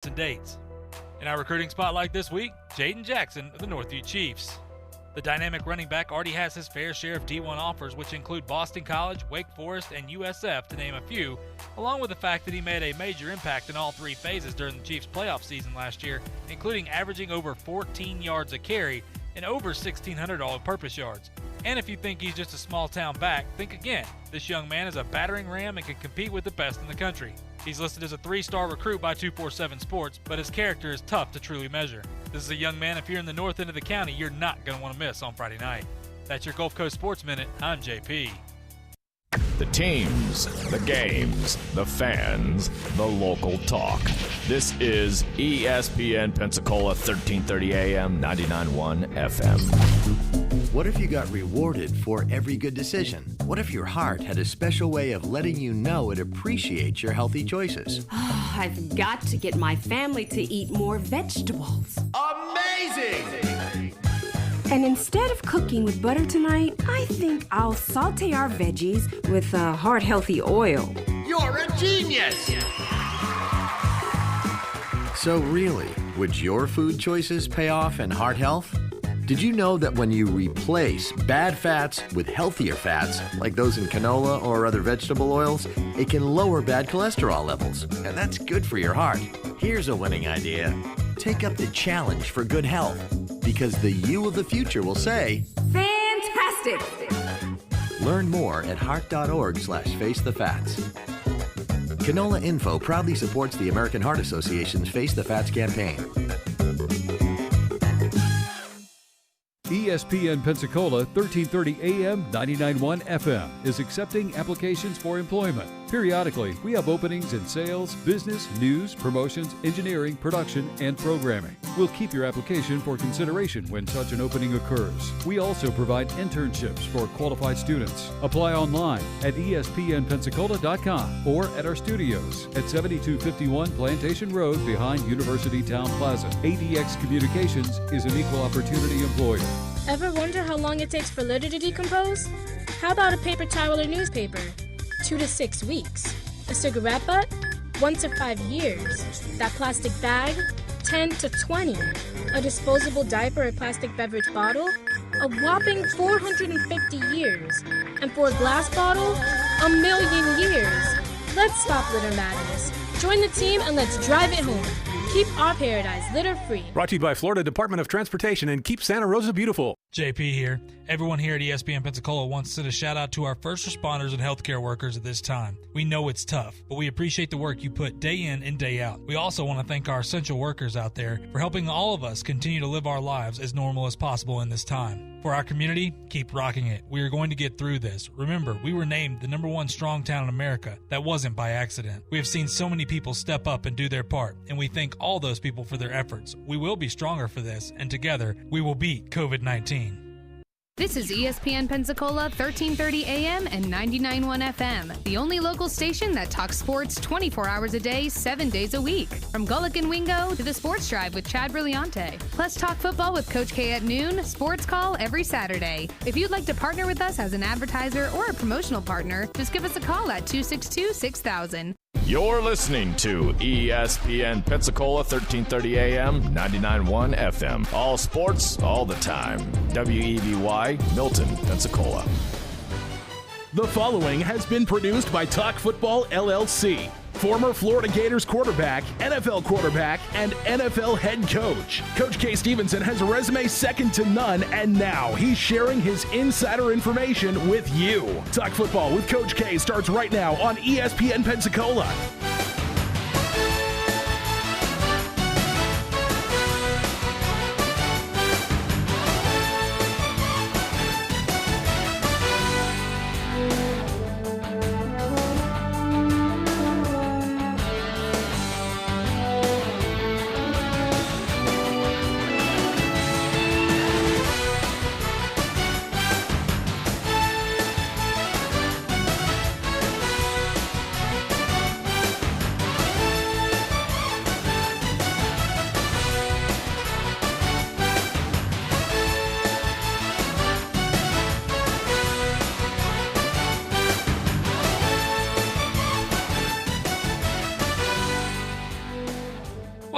and dates. In our recruiting spotlight this week, Jaden Jackson of the Northview Chiefs. The dynamic running back already has his fair share of D1 offers, which include Boston College, Wake Forest, and USF, to name a few, along with the fact that he made a major impact in all three phases during the Chiefs' playoff season last year, including averaging over 14 yards a carry and over 1,600 all-purpose yards. And if you think he's just a small-town back, think again. This young man is a battering ram and can compete with the best in the country. He's listed as a 3-star recruit by 247 Sports, but his character is tough to truly measure. This is a young man, if you're in the north end of the county, you're not going to want to miss on Friday night. That's your Gulf Coast Sports Minute. I'm JP. The teams, the games, the fans, the local talk. This is ESPN Pensacola 1330 AM, 99.1 FM. What if you got rewarded for every good decision? What if your heart had a special way of letting you know it appreciates your healthy choices? I've got to get my family to eat more vegetables. Amazing! And instead of cooking with butter tonight, I think I'll saute our veggies with heart-healthy oil. You're a genius! So really, would your food choices pay off in heart health? Did you know that when you replace bad fats with healthier fats, like those in canola or other vegetable oils, it can lower bad cholesterol levels, and that's good for your heart. Here's a winning idea. Take up the challenge for good health, because the you of the future will say, Fantastic! Learn more at heart.org/facethefats. Canola Info proudly supports the American Heart Association's Face the Fats campaign. ESPN Pensacola 1330 AM 99.1 FM is accepting applications for employment. Periodically, we have openings in sales, business, news, promotions, engineering, production, and programming. We'll keep your application for consideration when such an opening occurs. We also provide internships for qualified students. Apply online at ESPNpensacola.com or at our studios at 7251 Plantation Road behind University Town Plaza. ADX Communications is an equal opportunity employer. Ever wonder how long it takes for litter to decompose? How about a paper towel or newspaper? 2 to 6 weeks. A cigarette butt? 1 to 5 years. That plastic bag? 10 to 20. A disposable diaper or plastic beverage bottle? A whopping 450 years. And for a glass bottle? 1,000,000 years. Let's stop litter madness. Join the team and let's drive it home. Keep our paradise litter-free. Brought to you by Florida Department of Transportation and Keep Santa Rosa Beautiful. JP here. Everyone here at ESPN Pensacola wants to send a shout out to our first responders and healthcare workers at this time. We know it's tough, but we appreciate the work you put day in and day out. We also want to thank our essential workers out there for helping all of us continue to live our lives as normal as possible in this time. For our community, keep rocking it. We are going to get through this. Remember, we were named the #1 strong town in America. That wasn't by accident. We have seen so many people step up and do their part, and we thank all those people for their efforts. We will be stronger for this, and together, we will beat COVID-19. This is ESPN Pensacola 1330 AM and 99.1 FM, the only local station that talks sports 24 hours a day, 7 days a week. From Gulick and Wingo to the Sports Drive with Chad Brillante. Plus talk football with Coach K at noon, sports call every Saturday. If you'd like to partner with us as an advertiser or a promotional partner, just give us a call at 262-6000. You're listening to ESPN Pensacola 1330 AM, 99.1 FM. All sports, all the time. WEVY, Milton, Pensacola. The following has been produced by Talk Football LLC. Former Florida Gators quarterback, NFL quarterback, and NFL head coach. Coach K. Stevenson has a resume second to none, and now he's sharing his insider information with you. Talk Football with Coach K starts right now on ESPN Pensacola.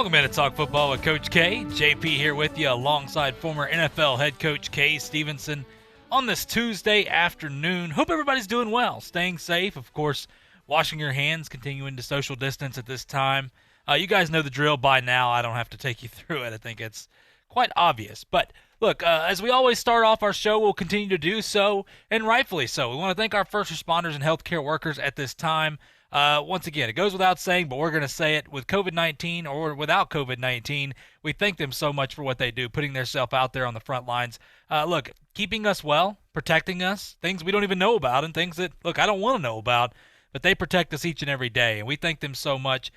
Welcome in to Talk Football with Coach K. JP here with you alongside former NFL head coach Kay Stevenson on this Tuesday afternoon. Hope everybody's doing well, staying safe, of course, washing your hands, continuing to social distance at this time. You guys know the drill by now. I don't have to take you through it. I think it's quite obvious. But look, as we always start off our show, we'll continue to do so, and rightfully so. We want to thank our first responders and healthcare workers at this time. Once again, it goes without saying, but we're going to say it with COVID-19 or without COVID-19. We thank them so much for what they do, putting themselves out there on the front lines. Look, keeping us well, protecting us, things we don't even know about, and things that, look, I don't want to know about, but they protect us each and every day, and we thank them so much,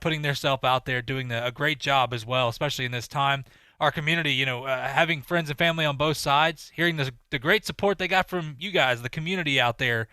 putting themselves out there, doing a great job as well, especially in this time. Our community, having friends and family on both sides, hearing the great support they got from you guys, the community out there.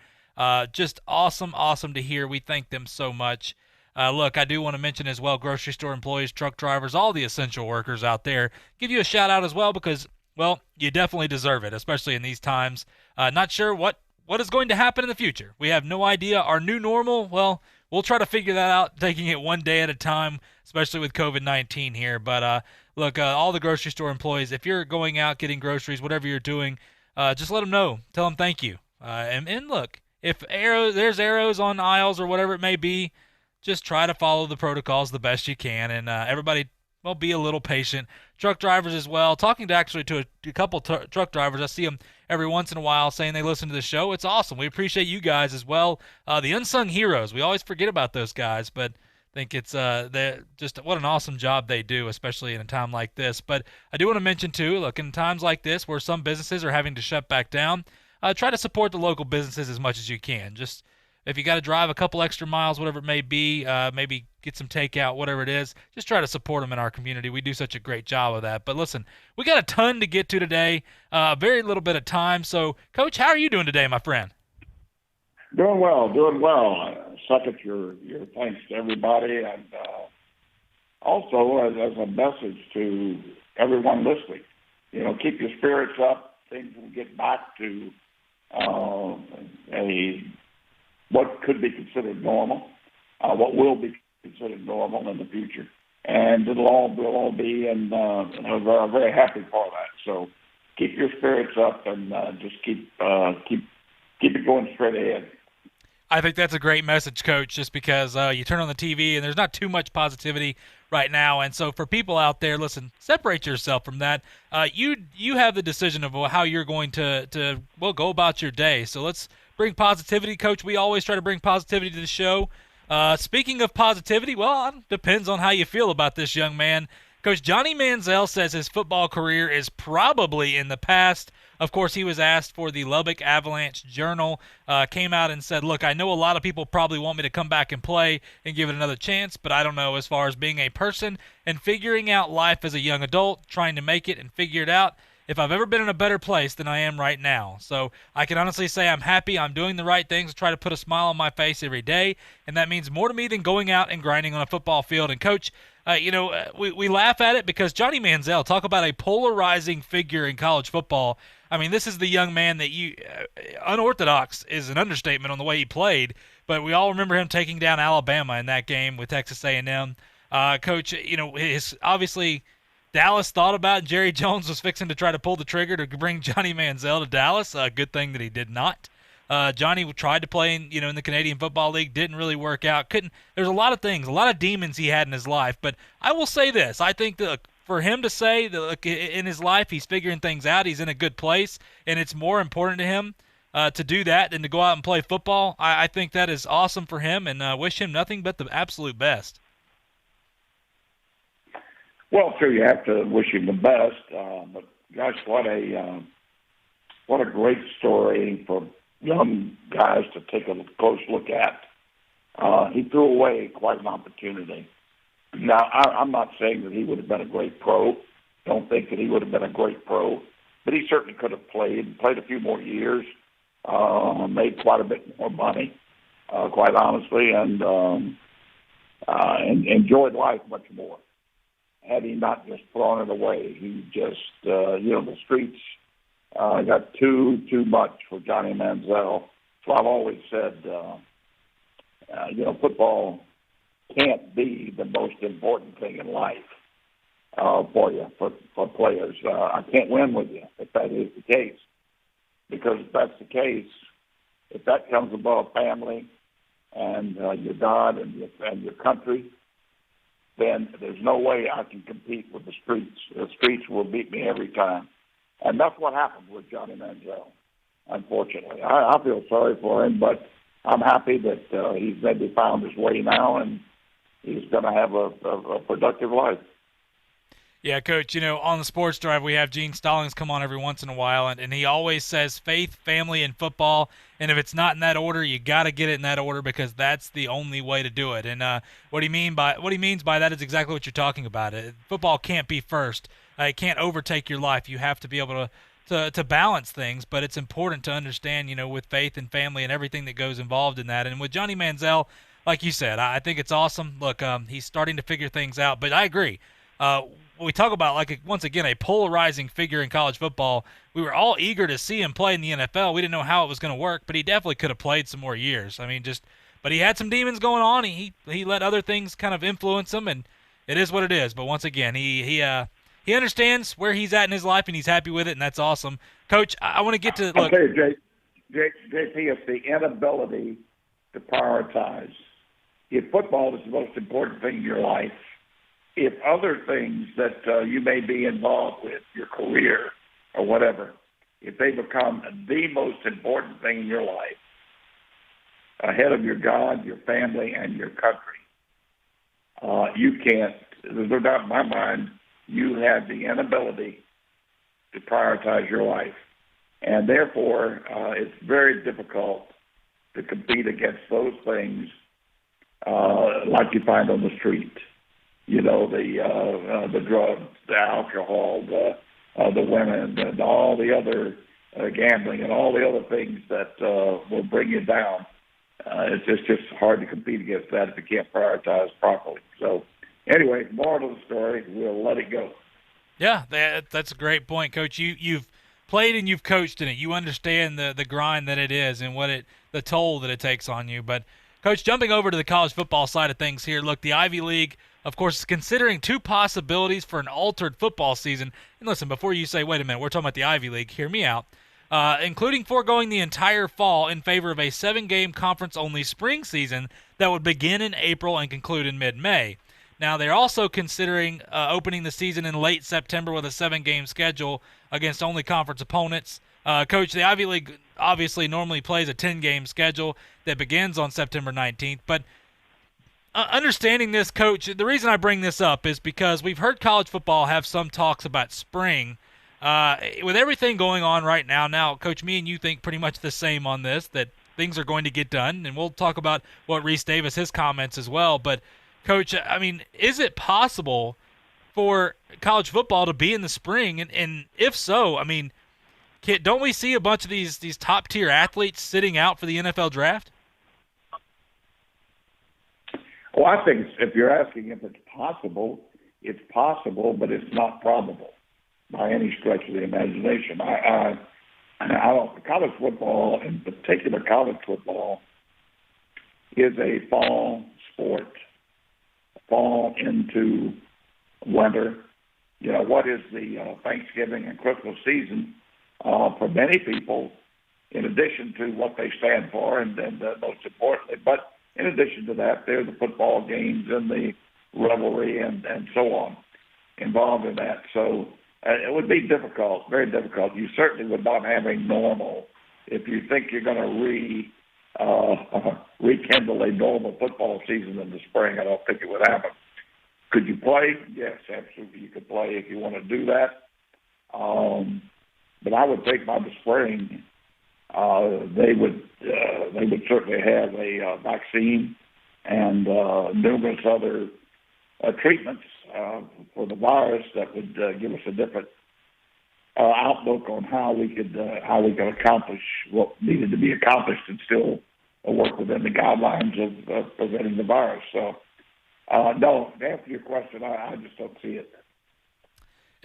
Just awesome to hear. We thank them so much. Look, I do want to mention as well, grocery store employees, truck drivers, all the essential workers out there. Give you a shout out as well because, well, you definitely deserve it, especially in these times. Not sure what is going to happen in the future. We have no idea. Our new normal, well, we'll try to figure that out, taking it one day at a time, especially with COVID-19 here. But look, all the grocery store employees, if you're going out getting groceries, whatever you're doing, just let them know. Tell them thank you. And look, if there's arrows on aisles or whatever it may be, just try to follow the protocols the best you can. And everybody, well, be a little patient. Truck drivers as well. Talking to a couple truck drivers, I see them every once in a while saying they listen to the show. It's awesome. We appreciate you guys as well. The unsung heroes. We always forget about those guys, but I think it's just what an awesome job they do, especially in a time like this. But I do want to mention, too, look, in times like this where some businesses are having to shut back down, try to support the local businesses as much as you can. Just if you got to drive a couple extra miles, whatever it may be, maybe get some takeout, whatever it is, just try to support them in our community. We do such a great job of that. But listen, we got a ton to get to today, very little bit of time. So, Coach, how are you doing today, my friend? Doing well. Second your thanks to everybody, and also as a message to everyone listening, keep your spirits up. Things will get back to what could be considered normal, what will be considered normal in the future, and we'll all be and we're very happy for that. So keep your spirits up and just keep it going straight ahead. I think that's a great message, Coach, just because you turn on the TV and there's not too much positivity right now. And so for people out there, listen, separate yourself from that. You have the decision of how you're going to go about your day. So let's bring positivity, Coach. We always try to bring positivity to the show. Speaking of positivity, well, it depends on how you feel about this young man. Coach Johnny Manziel says his football career is probably in the past. Of course, he was asked for the Lubbock Avalanche Journal, came out and said, look, I know a lot of people probably want me to come back and play and give it another chance, but I don't know, as far as being a person and figuring out life as a young adult, trying to make it and figure it out, if I've ever been in a better place than I am right now. So I can honestly say I'm happy. I'm doing the right things to try to put a smile on my face every day, and that means more to me than going out and grinding on a football field. And, Coach, we laugh at it because Johnny Manziel, talk about a polarizing figure in college football. I mean, this is the young man that unorthodox is an understatement on the way he played, but we all remember him taking down Alabama in that game with Texas A&M. Coach, obviously Dallas thought about it. Jerry Jones was fixing to try to pull the trigger to bring Johnny Manziel to Dallas. Good thing that he did not. Johnny tried to play in the Canadian Football League, didn't really work out. There's a lot of things, a lot of demons he had in his life. But I will say this: I think that for him to say that in his life he's figuring things out, he's in a good place, and it's more important to him to do that than to go out and play football. I think that is awesome for him, and wish him nothing but the absolute best. Well, sure, you have to wish him the best, but gosh, what a great story for young guys to take a close look at. He threw away quite an opportunity. Now, I'm not saying that he would have been a great pro. Don't think that he would have been a great pro, but he certainly could have played a few more years, made quite a bit more money, quite honestly, and enjoyed life much more. Had he not just thrown it away, he just, the streets got too much for Johnny Manziel. So I've always said, football can't be the most important thing in life for you, for players. I can't win with you if that is the case. Because if that's the case, if that comes above family and your God and your country, then there's no way I can compete with the streets. The streets will beat me every time. And that's what happened with Johnny Manziel, unfortunately. I feel sorry for him, but I'm happy that he's maybe found his way now, and he's going to have a productive life. Yeah, Coach, on the Sports Drive, we have Gene Stallings come on every once in a while, and he always says faith, family, and football. And if it's not in that order, you got to get it in that order because that's the only way to do it. And what he means by that is exactly what you're talking about. Football can't be first. It can't overtake your life. You have to be able to balance things, but it's important to understand, with faith and family and everything that goes involved in that. And with Johnny Manziel, like you said, I think it's awesome. Look, he's starting to figure things out, but I agree. We talk about, once again, a polarizing figure in college football. We were all eager to see him play in the NFL. We didn't know how it was going to work, but he definitely could have played some more years. But he had some demons going on. He let other things kind of influence him, and it is what it is. But once again, he understands where he's at in his life, and he's happy with it, and that's awesome. Coach, I want to get to look. Okay, JP, it's the inability to prioritize. If football is the most important thing in your life, if other things that you may be involved with, your career or whatever, if they become the most important thing in your life, ahead of your God, your family, and your country, you can't, there's no doubt in my mind, you have the inability to prioritize your life. And therefore, it's very difficult to compete against those things like you find on the street. The drugs, the alcohol, the women, and all the other gambling, and all the other things that will bring you down. It's just hard to compete against that if you can't prioritize properly. So, anyway, moral of the story: we'll let it go. Yeah, that's a great point, Coach. You've played and you've coached in it. You understand the grind that it is and the toll that it takes on you. But, Coach, jumping over to the college football side of things here, look, the Ivy League, of course, is considering two possibilities for an altered football season. And listen, before you say, wait a minute, we're talking about the Ivy League, hear me out. Including foregoing the entire fall in favor of a 7-game conference-only spring season that would begin in April and conclude in mid-May. Now, they're also considering opening the season in late September with a 7-game schedule against only conference opponents. Coach, the Ivy League obviously normally plays a 10-game schedule that begins on September 19th, but understanding this, Coach, the reason I bring this up is because we've heard college football have some talks about spring. With everything going on right now, Coach, me and you think pretty much the same on this, that things are going to get done, and we'll talk about what Reese Davis, his comments as well. But, Coach, is it possible for college football to be in the spring? And if so, don't we see a bunch of these top-tier athletes sitting out for the NFL draft? Well, I think if you're asking if it's possible, but it's not probable by any stretch of the imagination. I don't. College football, in particular, college football, is a fall sport. Fall into winter. What is the Thanksgiving and Christmas season for many people? In addition to what they stand for, and most importantly, but in addition to that, there's the football games and the revelry and so on involved in that. So it would be difficult, very difficult. You certainly would not have a normal, if you think you're going to rekindle a normal football season in the spring. I don't think it would happen. Could you play? Yes, absolutely. You could play if you want to do that. But I would think by the spring, they would certainly have a vaccine and numerous other treatments for the virus that would give us a different outlook on how we could accomplish what needed to be accomplished and still work within the guidelines of preventing the virus. So, no, to answer your question, I just don't see it.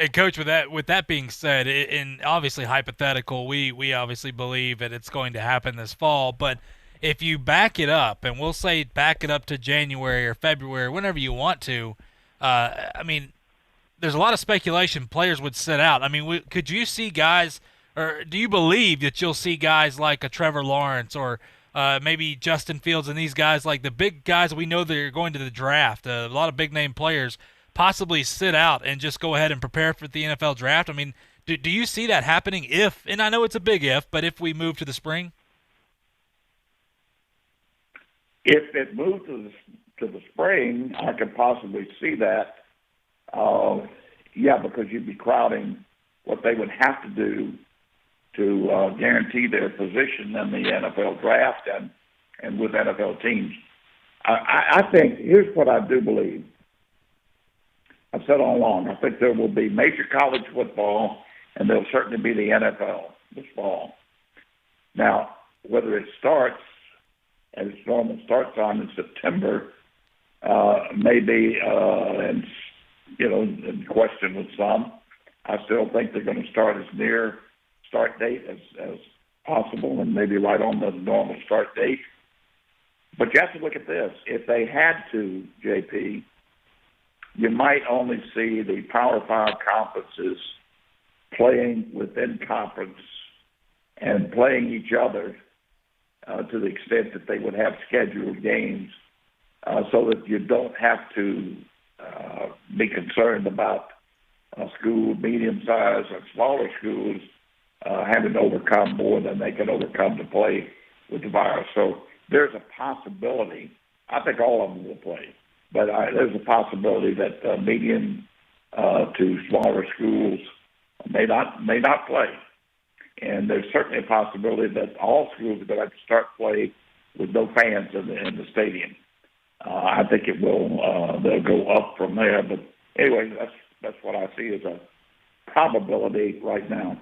And Coach, with that being said, and obviously hypothetical, we obviously believe that it's going to happen this fall. But if you back it up, and we'll say back it up to January or February, whenever you want to, I mean, there's a lot of speculation players would sit out. I mean, could you see guys, or do you believe that you'll see guys like a Trevor Lawrence or maybe Justin Fields and these guys, like the big guys we know that are going to the draft, a lot of big-name players, possibly sit out and just go ahead and prepare for the NFL draft? I mean, do you see that happening if, and I know it's a big if, but if we move to the spring? If it moved to the spring, I could possibly see that. Yeah, because you'd be crowding what they would have to do to guarantee their position in the NFL draft and with NFL teams. I think, here's what I do believe. I've said all along, I think there will be major college football, and there'll certainly be the NFL this fall. Now, whether it starts, as its normal start time in September, maybe, and in question with some. I still think they're going to start as near start date as possible, and maybe right on the normal start date. But you have to look at this. If they had to, JP, you might only see the Power 5 conferences playing within conference and playing each other to the extent that they would have scheduled games so that you don't have to be concerned about school medium-sized or smaller schools having to overcome more than they can overcome to play with the virus. So there's a possibility. I think all of them will play, but there's a possibility that medium to smaller schools may not play. And there's certainly a possibility that all schools are going to have to start play with no fans in the stadium. I think it will. They'll go up from there. But anyway, that's what I see as a probability right now.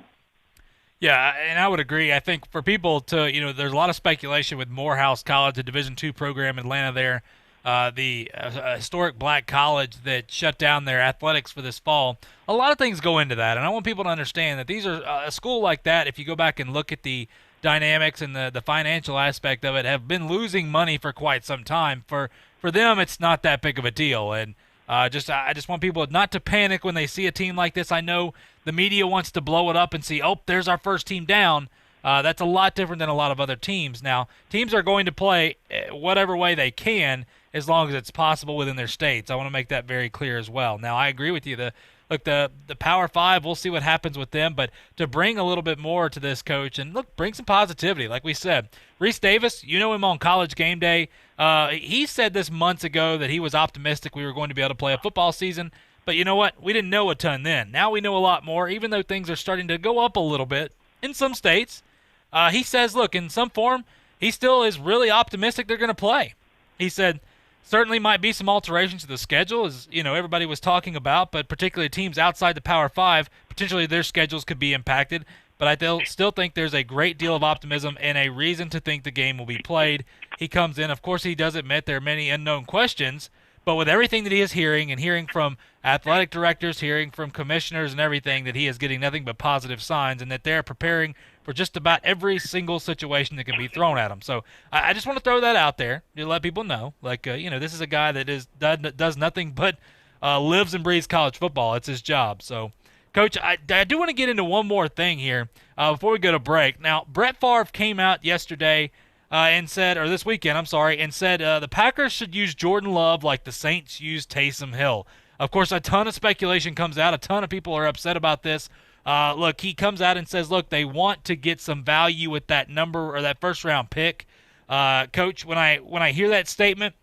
Yeah, and I would agree. I think for people to, there's a lot of speculation with Morehouse College, a Division II program in Atlanta there, the historic black college that shut down their athletics for this fall. A lot of things go into that, and I want people to understand that these are a school like that, if you go back and look at the dynamics and the financial aspect of it, have been losing money for quite some time. For them, it's not that big of a deal, and I just want people not to panic when they see a team like this. I know the media wants to blow it up and see, there's our first team down. That's a lot different than a lot of other teams. Now, teams are going to play whatever way they can as long as it's possible within their states. I want to make that very clear as well. Now, I agree with you. The Power 5, we'll see what happens with them, but to bring a little bit more to this, Coach, and bring some positivity, like we said. Reese Davis, you know him on College Game Day. He said this months ago that he was optimistic we were going to be able to play a football season, but you know what? We didn't know a ton then. Now we know a lot more, even though things are starting to go up a little bit in some states. He says, look, in some form, he still is really optimistic they're going to play. He said, certainly might be some alterations to the schedule, as everybody was talking about, but particularly teams outside the Power 5, potentially their schedules could be impacted. But I still think there's a great deal of optimism and a reason to think the game will be played. He comes in. Of course, he does admit there are many unknown questions, but with everything that he is hearing and hearing from athletic directors, hearing from commissioners and everything, that he is getting nothing but positive signs and that they're preparing for just about every single situation that can be thrown at him. So I just want to throw that out there to let people know, this is a guy that does nothing but lives and breathes college football. It's his job. So, Coach, I do want to get into one more thing here before we go to break. Now, Brett Favre came out yesterday and said, or this weekend, and said the Packers should use Jordan Love like the Saints used Taysom Hill. Of course, a ton of speculation comes out. A ton of people are upset about this. Look, he comes out and says, look, they want to get some value with that number or that first-round pick. Coach, when I hear that statement,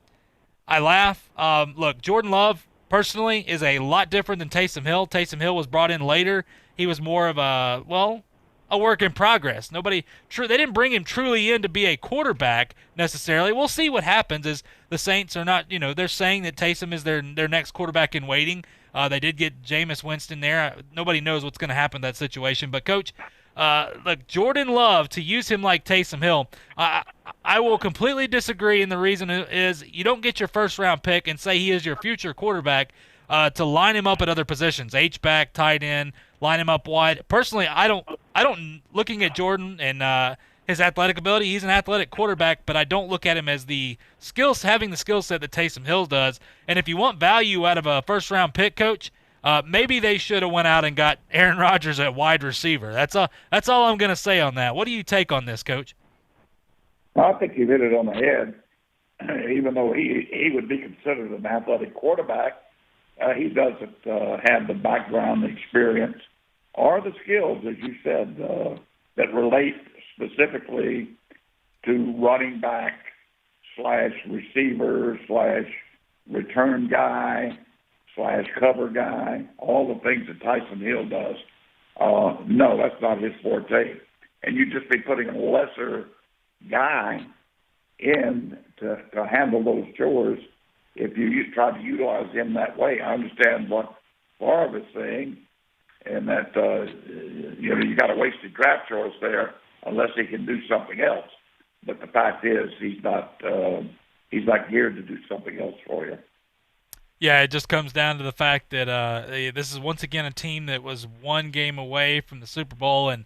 I laugh. Look, Jordan Love, personally, is a lot different than Taysom Hill. Taysom Hill was brought in later. He was more of a work in progress. They didn't bring him truly in to be a quarterback necessarily. We'll see what happens as the Saints are not, they're saying that Taysom is their next quarterback in waiting. They did get Jameis Winston there. Nobody knows what's going to happen in that situation. But, Coach, look, Jordan Love, to use him like Taysom Hill, I will completely disagree, and the reason is you don't get your first-round pick and say he is your future quarterback to line him up at other positions, H-back, tight end, line him up wide. Personally, I don't looking at Jordan and his athletic ability. He's an athletic quarterback, but I don't look at him as having the skill set that Taysom Hill does. And if you want value out of a first-round pick, Coach, maybe they should have went out and got Aaron Rodgers at wide receiver. That's all I'm going to say on that. What do you take on this, Coach? I think you hit it on the head. Even though he would be considered an athletic quarterback, he doesn't have the background, the experience, or the skills, as you said, that relate specifically to running back / receiver / return guy / cover guy, all the things that Taysom Hill does. No, that's not his forte. And you'd just be putting a lesser guy in to handle those chores if you try to utilize him that way. I understand what Favre is saying, and that you got a wasted draft choice there unless he can do something else. But the fact is, he's not geared to do something else for you. Yeah, it just comes down to the fact that this is once again a team that was one game away from the Super Bowl and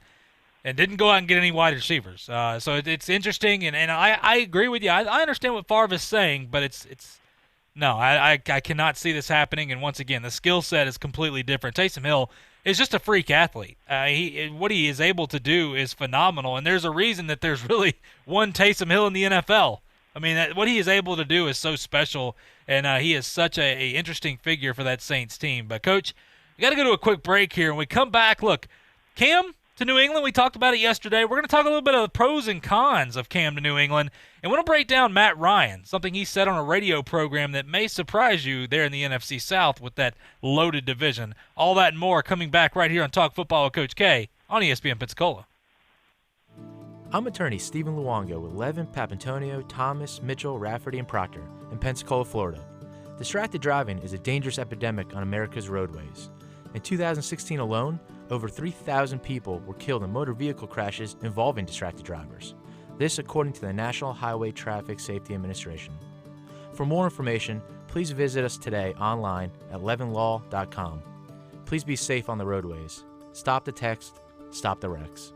didn't go out and get any wide receivers. So it's interesting, and I agree with you. I understand what Favre is saying, but I cannot see this happening. And once again, the skill set is completely different. Taysom Hill is just a freak athlete. What he is able to do is phenomenal, and there's a reason that there's really one Taysom Hill in the NFL. I mean, what he is able to do is so special, and he is such a interesting figure for that Saints team. But, Coach, we got to go to a quick break here. When we come back, look, Cam to New England, we talked about it yesterday. We're going to talk a little bit of the pros and cons of Cam to New England, and we're going to break down Matt Ryan, something he said on a radio program that may surprise you there in the NFC South with that loaded division. All that and more coming back right here on Talk Football with Coach K on ESPN Pensacola. I'm attorney Stephen Luongo with Levin, Papantonio, Thomas, Mitchell, Rafferty, and Proctor in Pensacola, Florida. Distracted driving is a dangerous epidemic on America's roadways. In 2016 alone, over 3,000 people were killed in motor vehicle crashes involving distracted drivers. This according to the National Highway Traffic Safety Administration. For more information, please visit us today online at levinlaw.com. Please be safe on the roadways. Stop the text, stop the wrecks.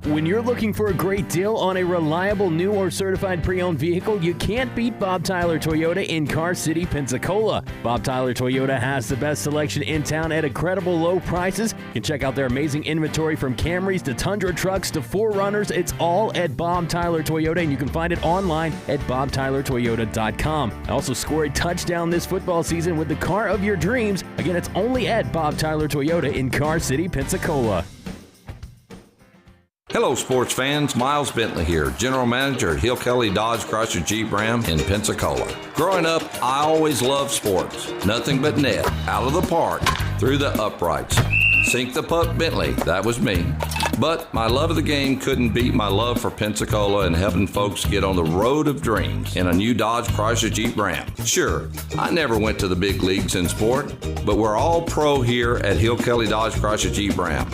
When you're looking for a great deal on a reliable new or certified pre-owned vehicle, you can't beat Bob Tyler Toyota in Car City, Pensacola. Bob Tyler Toyota has the best selection in town at incredible low prices. You can check out their amazing inventory from Camrys to Tundra trucks to 4Runners. It's all at Bob Tyler Toyota, and you can find it online at bobtylertoyota.com. Also score a touchdown this football season with the car of your dreams. Again, it's only at Bob Tyler Toyota in Car City, Pensacola. Hello, sports fans. Miles Bentley here, General Manager at Hill Kelly Dodge Chrysler Jeep Ram in Pensacola. Growing up, I always loved sports. Nothing but net, out of the park, through the uprights. Sink the puck Bentley, that was me. But my love of the game couldn't beat my love for Pensacola and helping folks get on the road of dreams in a new Dodge Chrysler Jeep Ram. Sure, I never went to the big leagues in sport, but we're all pro here at Hill Kelly Dodge Chrysler Jeep Ram.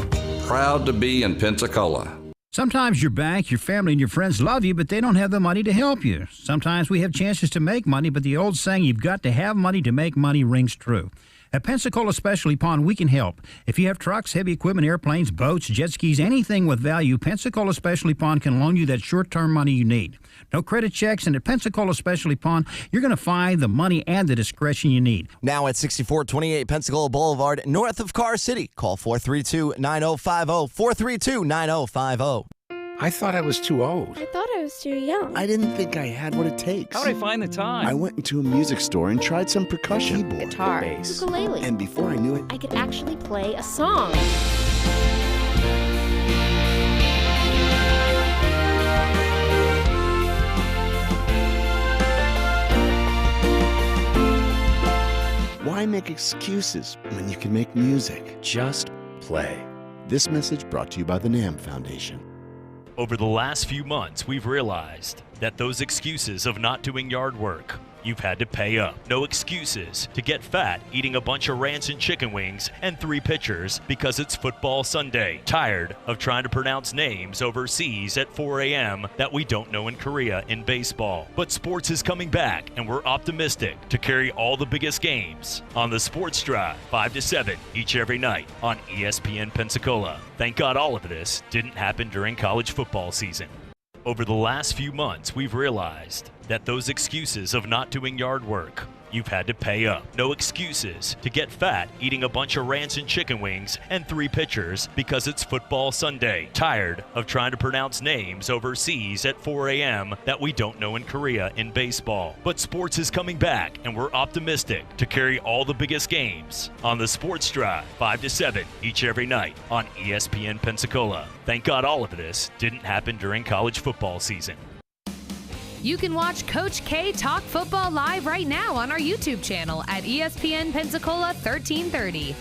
Proud to be in Pensacola. Sometimes your bank, your family, and your friends love you, but they don't have the money to help you. Sometimes we have chances to make money, but the old saying, you've got to have money to make money, rings true. At Pensacola Specialty Pond, we can help. If you have trucks, heavy equipment, airplanes, boats, jet skis, anything with value, Pensacola Specialty Pond can loan you that short-term money you need. No credit checks, and at Pensacola Specialty Pond, you're going to find the money and the discretion you need. Now at 6428 Pensacola Boulevard, north of Car City. Call 432-9050, 432-9050. I thought I was too old. I thought I was too young. I didn't think I had what it takes. How'd I find the time? I went into a music store and tried some percussion. Keyboard, guitar, bass, ukulele. And before I knew it, I could actually play a song. Why make excuses when you can make music? Just play. This message brought to you by the NAM Foundation. Over the last few months, we've realized that those excuses of not doing yard work you've had to pay up. No excuses to get fat eating a bunch of rancid chicken wings and 3 pitchers because it's football Sunday. Tired of trying to pronounce names overseas at 4 a.m. that we don't know in Korea in baseball. But sports is coming back, and we're optimistic to carry all the biggest games on the Sports Drive, 5 to 7 each every night on ESPN Pensacola. Thank God all of this didn't happen during college football season. Over the last few months, we've realized that those excuses of not doing yard work, you've had to pay up. No excuses to get fat eating a bunch of rancid chicken wings and 3 pitchers because it's football Sunday. Tired of trying to pronounce names overseas at 4 a.m. that we don't know in Korea in baseball. But sports is coming back, and we're optimistic to carry all the biggest games on the Sports Drive, 5 to 7 each every night on ESPN Pensacola. Thank God all of this didn't happen during college football season. You can watch Coach K talk football live right now on our YouTube channel at ESPN Pensacola 1330.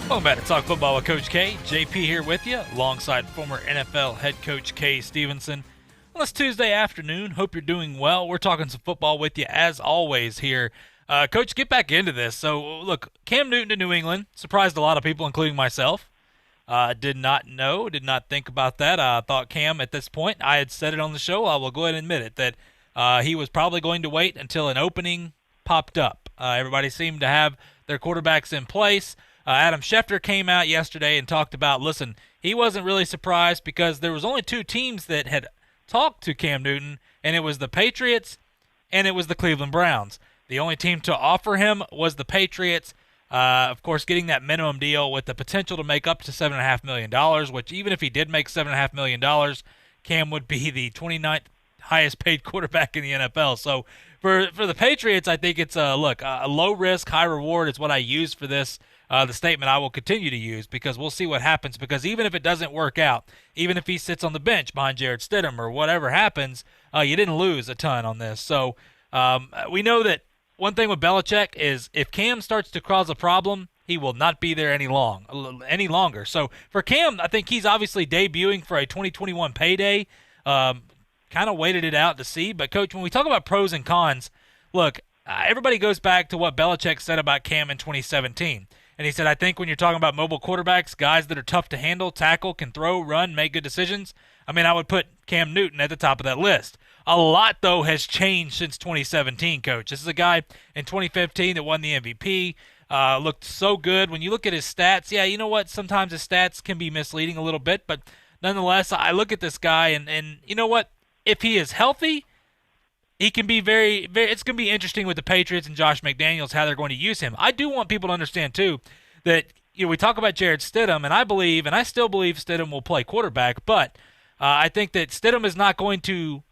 Welcome back to Talk Football with Coach K. JP here with you, alongside former NFL head coach Kay Stevenson. On this Tuesday afternoon, hope you're doing well. We're talking some football with you as always here. Coach, get back into this. So, look, Cam Newton to New England surprised a lot of people, including myself. Did not think about that. I thought Cam, at this point, I had said it on the show, I will go ahead and admit it, that he was probably going to wait until an opening popped up. Everybody seemed to have their quarterbacks in place. Adam Schefter came out yesterday and talked about, listen, he wasn't really surprised because there was only 2 teams that had talked to Cam Newton, and it was the Patriots and it was the Cleveland Browns. The only team to offer him was the Patriots, of course, getting that minimum deal with the potential to make up to $7.5 million, which even if he did make $7.5 million, Cam would be the 29th highest paid quarterback in the NFL. So for the Patriots, I think it's a low risk, high reward is what I use for this. The statement I will continue to use, because we'll see what happens, because even if it doesn't work out, even if he sits on the bench behind Jarrett Stidham or whatever happens, you didn't lose a ton on this. So we know that one thing with Belichick is if Cam starts to cause a problem, he will not be there any longer. So for Cam, I think he's obviously debuting for a 2021 payday. Kind of waited it out to see. But, Coach, when we talk about pros and cons, look, everybody goes back to what Belichick said about Cam in 2017. And he said, I think when you're talking about mobile quarterbacks, guys that are tough to handle, tackle, can throw, run, make good decisions, I would put Cam Newton at the top of that list. A lot, though, has changed since 2017, Coach. This is a guy in 2015 that won the MVP, looked so good. When you look at his stats, yeah, you know what? Sometimes his stats can be misleading a little bit, but nonetheless, I look at this guy, and you know what? If he is healthy, he can be very, very – it's going to be interesting with the Patriots and Josh McDaniels how they're going to use him. I do want people to understand, too, that we talk about Jarrett Stidham, and I still believe Stidham will play quarterback, but I think that Stidham is not going to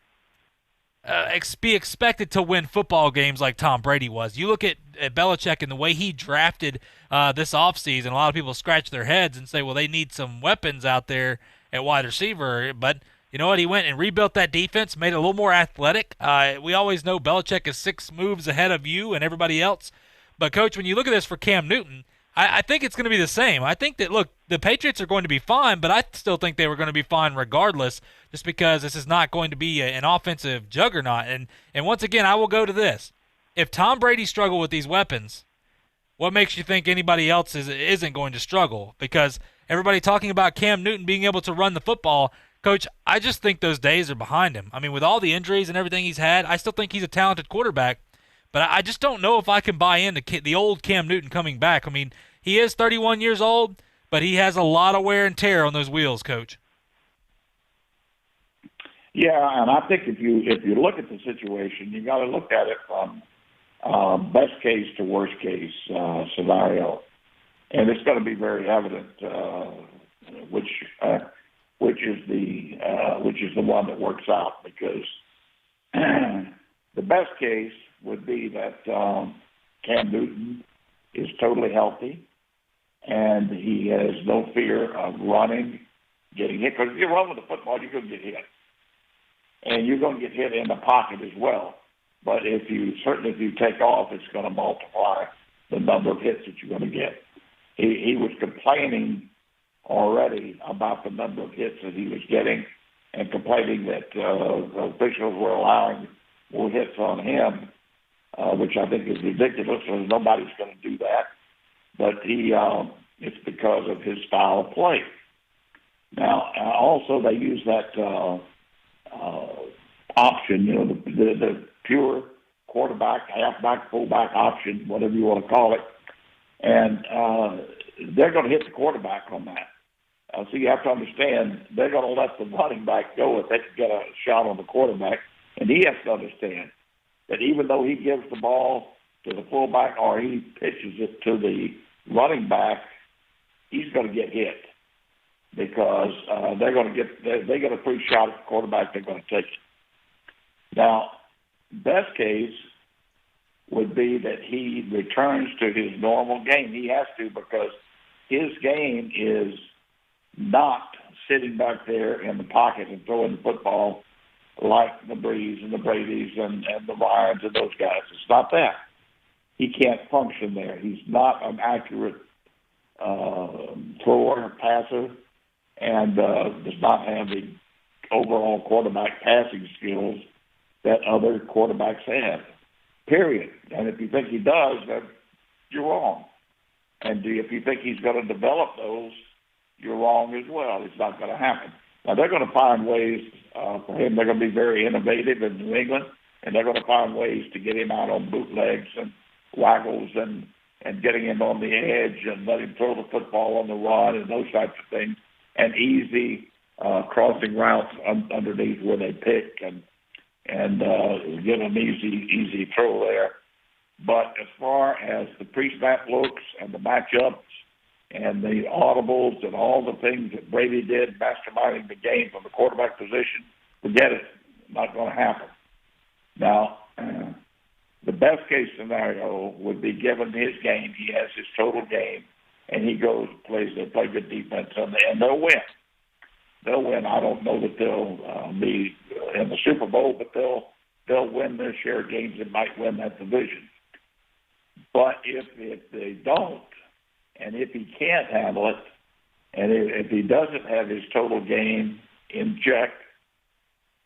be expected to win football games like Tom Brady was. You look at Belichick and the way he drafted this offseason, a lot of people scratch their heads and say, well, they need some weapons out there at wide receiver, but – you know what? He went and rebuilt that defense, made it a little more athletic. We always know Belichick is 6 moves ahead of you and everybody else. But, Coach, when you look at this for Cam Newton, I think it's going to be the same. I think that, look, the Patriots are going to be fine, but I still think they were going to be fine regardless, just because this is not going to be an offensive juggernaut. And once again, I will go to this. If Tom Brady struggled with these weapons, what makes you think anybody else isn't going to struggle? Because everybody talking about Cam Newton being able to run the football, Coach, I just think those days are behind him. With all the injuries and everything he's had, I still think he's a talented quarterback, but I just don't know if I can buy into the old Cam Newton coming back. He is 31 years old, but he has a lot of wear and tear on those wheels, Coach. Yeah, and I think if you look at the situation, you got to look at it from best case to worst case scenario, and it's going to be very evident which is the one that works out, because the best case would be that Cam Newton is totally healthy and he has no fear of running, getting hit. Because if you run with the football, you're going to get hit. And you're going to get hit in the pocket as well. But if you take off, it's going to multiply the number of hits that you're going to get. He was complaining already about the number of hits that he was getting and complaining that officials were allowing more hits on him, which I think is ridiculous, and nobody's going to do that. But it's because of his style of play. Now, also they use that option, the pure quarterback, halfback, fullback option, whatever you want to call it, and they're going to hit the quarterback on that. So you have to understand they're going to let the running back go if they can get a shot on the quarterback, and he has to understand that even though he gives the ball to the fullback or he pitches it to the running back, he's going to get hit because they're going to they get a free shot at the quarterback. They're going to take it. Now, best case would be that he returns to his normal game. He has to, because his game is not sitting back there in the pocket and throwing the football like the Brees and the Bradys and the Ryans and those guys. It's not that. He can't function there. He's not an accurate thrower, passer, and does not have the overall quarterback passing skills that other quarterbacks have, period. And if you think he does, then you're wrong. And if you think he's going to develop those, you're wrong as well. It's not going to happen. Now, they're going to find ways for him. They're going to be very innovative in New England, and they're going to find ways to get him out on bootlegs and waggles and getting him on the edge and let him throw the football on the run and those types of things, and easy crossing routes underneath where they pick and get an easy throw there. But as far as the pre-snap looks and the matchups and the audibles and all the things that Brady did, masterminding the game from the quarterback position, forget it. Not going to happen. Now, the best case scenario would be given his game. He has his total game, and he goes, they play good defense, and they'll win. They'll win. I don't know that they'll be in the Super Bowl, but they'll win their share of games and might win that division. But if they don't, and if he can't handle it, and if he doesn't have his total game in check,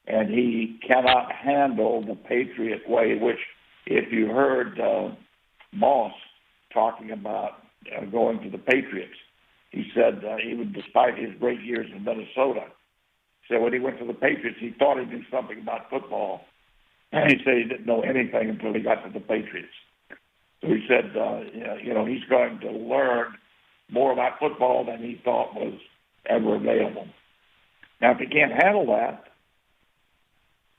and he cannot handle the Patriot way, which if you heard Moss talking about going to the Patriots, he said even despite his great years in Minnesota, he said when he went to the Patriots, he thought he knew something about football, and he said he didn't know anything until he got to the Patriots. So he said, he's going to learn more about football than he thought was ever available. Now, if he can't handle that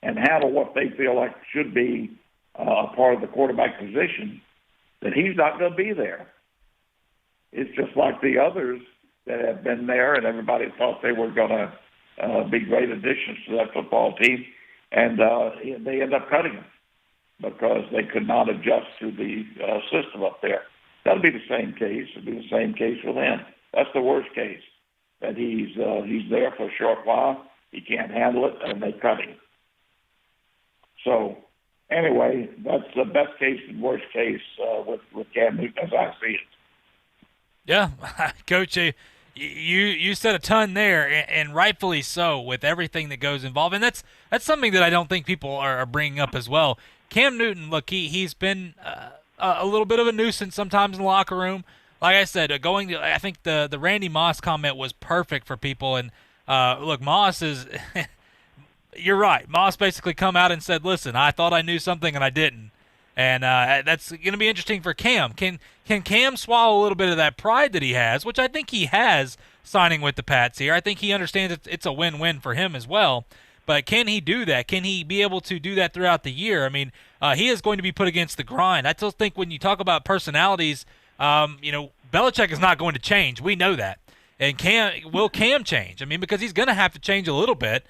and handle what they feel like should be a part of the quarterback position, then he's not going to be there. It's just like the others that have been there, and everybody thought they were going to be great additions to that football team, and they end up cutting them because they could not adjust to the system up there. That'll be the same case. It'll be the same case with him. That's the worst case, that he's there for a short while, he can't handle it, and they cut him. So, anyway, that's the best case and worst case with Cam Newton as I see it. Yeah, Coach, you said a ton there, and rightfully so, with everything that goes involved. And that's something that I don't think people are bringing up as well. Cam Newton, look, he's been a little bit of a nuisance sometimes in the locker room. Like I said, I think the Randy Moss comment was perfect for people. And look, Moss is you're right. Moss basically come out and said, listen, I thought I knew something and I didn't. And that's going to be interesting for Cam. Can Cam swallow a little bit of that pride that he has, which I think he has signing with the Pats here. I think he understands it's a win-win for him as well. But can he do that? Can he be able to do that throughout the year? I mean, he is going to be put against the grind. I still think when you talk about personalities, Belichick is not going to change. We know that. And will Cam change? I mean, because he's going to have to change a little bit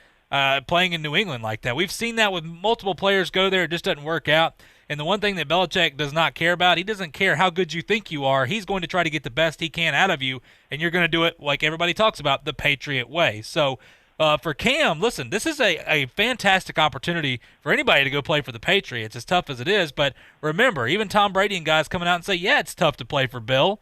playing in New England like that. We've seen that with multiple players go there. It just doesn't work out. And the one thing that Belichick does not care about, he doesn't care how good you think you are. He's going to try to get the best he can out of you, and you're going to do it like everybody talks about, the Patriot way. So for Cam, listen, this is a fantastic opportunity for anybody to go play for the Patriots, as tough as it is. But remember, even Tom Brady and guys coming out and say, yeah, it's tough to play for Bill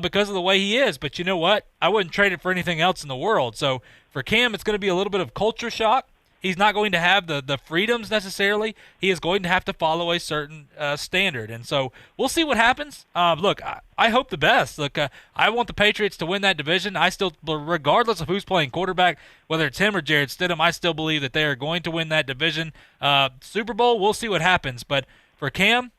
because of the way he is. But you know what? I wouldn't trade it for anything else in the world. So for Cam, it's going to be a little bit of culture shock. He's not going to have the freedoms necessarily. He is going to have to follow a certain standard. And so we'll see what happens. Look, I hope the best. Look, I want the Patriots to win that division. I still, regardless of who's playing quarterback, whether it's him or Jarrett Stidham, I still believe that they are going to win that division. Super Bowl, we'll see what happens. But for Cam,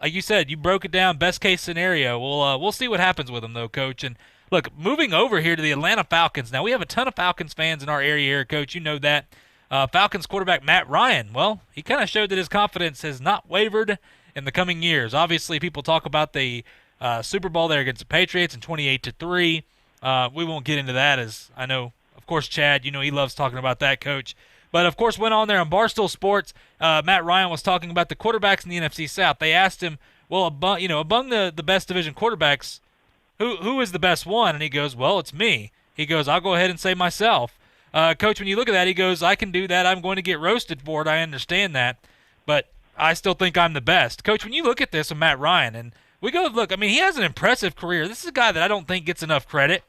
like you said, you broke it down, best case scenario. We'll see what happens with him, though, Coach. And look, moving over here to the Atlanta Falcons. Now, we have a ton of Falcons fans in our area here, Coach. You know that. Falcons quarterback Matt Ryan, well, he kind of showed that his confidence has not wavered in the coming years. Obviously, people talk about the Super Bowl there against the Patriots in 28-3. We won't get into that, as I know, of course, Chad, you know he loves talking about that, Coach. But, of course, went on there on Barstool Sports. Matt Ryan was talking about the quarterbacks in the NFC South. They asked him, well, among the best division quarterbacks, who is the best one? And he goes, well, it's me. He goes, I'll go ahead and say myself. Coach, when you look at that, he goes, I can do that. I'm going to get roasted for it. I understand that. But I still think I'm the best. Coach, when you look at this with Matt Ryan, and we go, look, I mean, he has an impressive career. This is a guy that I don't think gets enough credit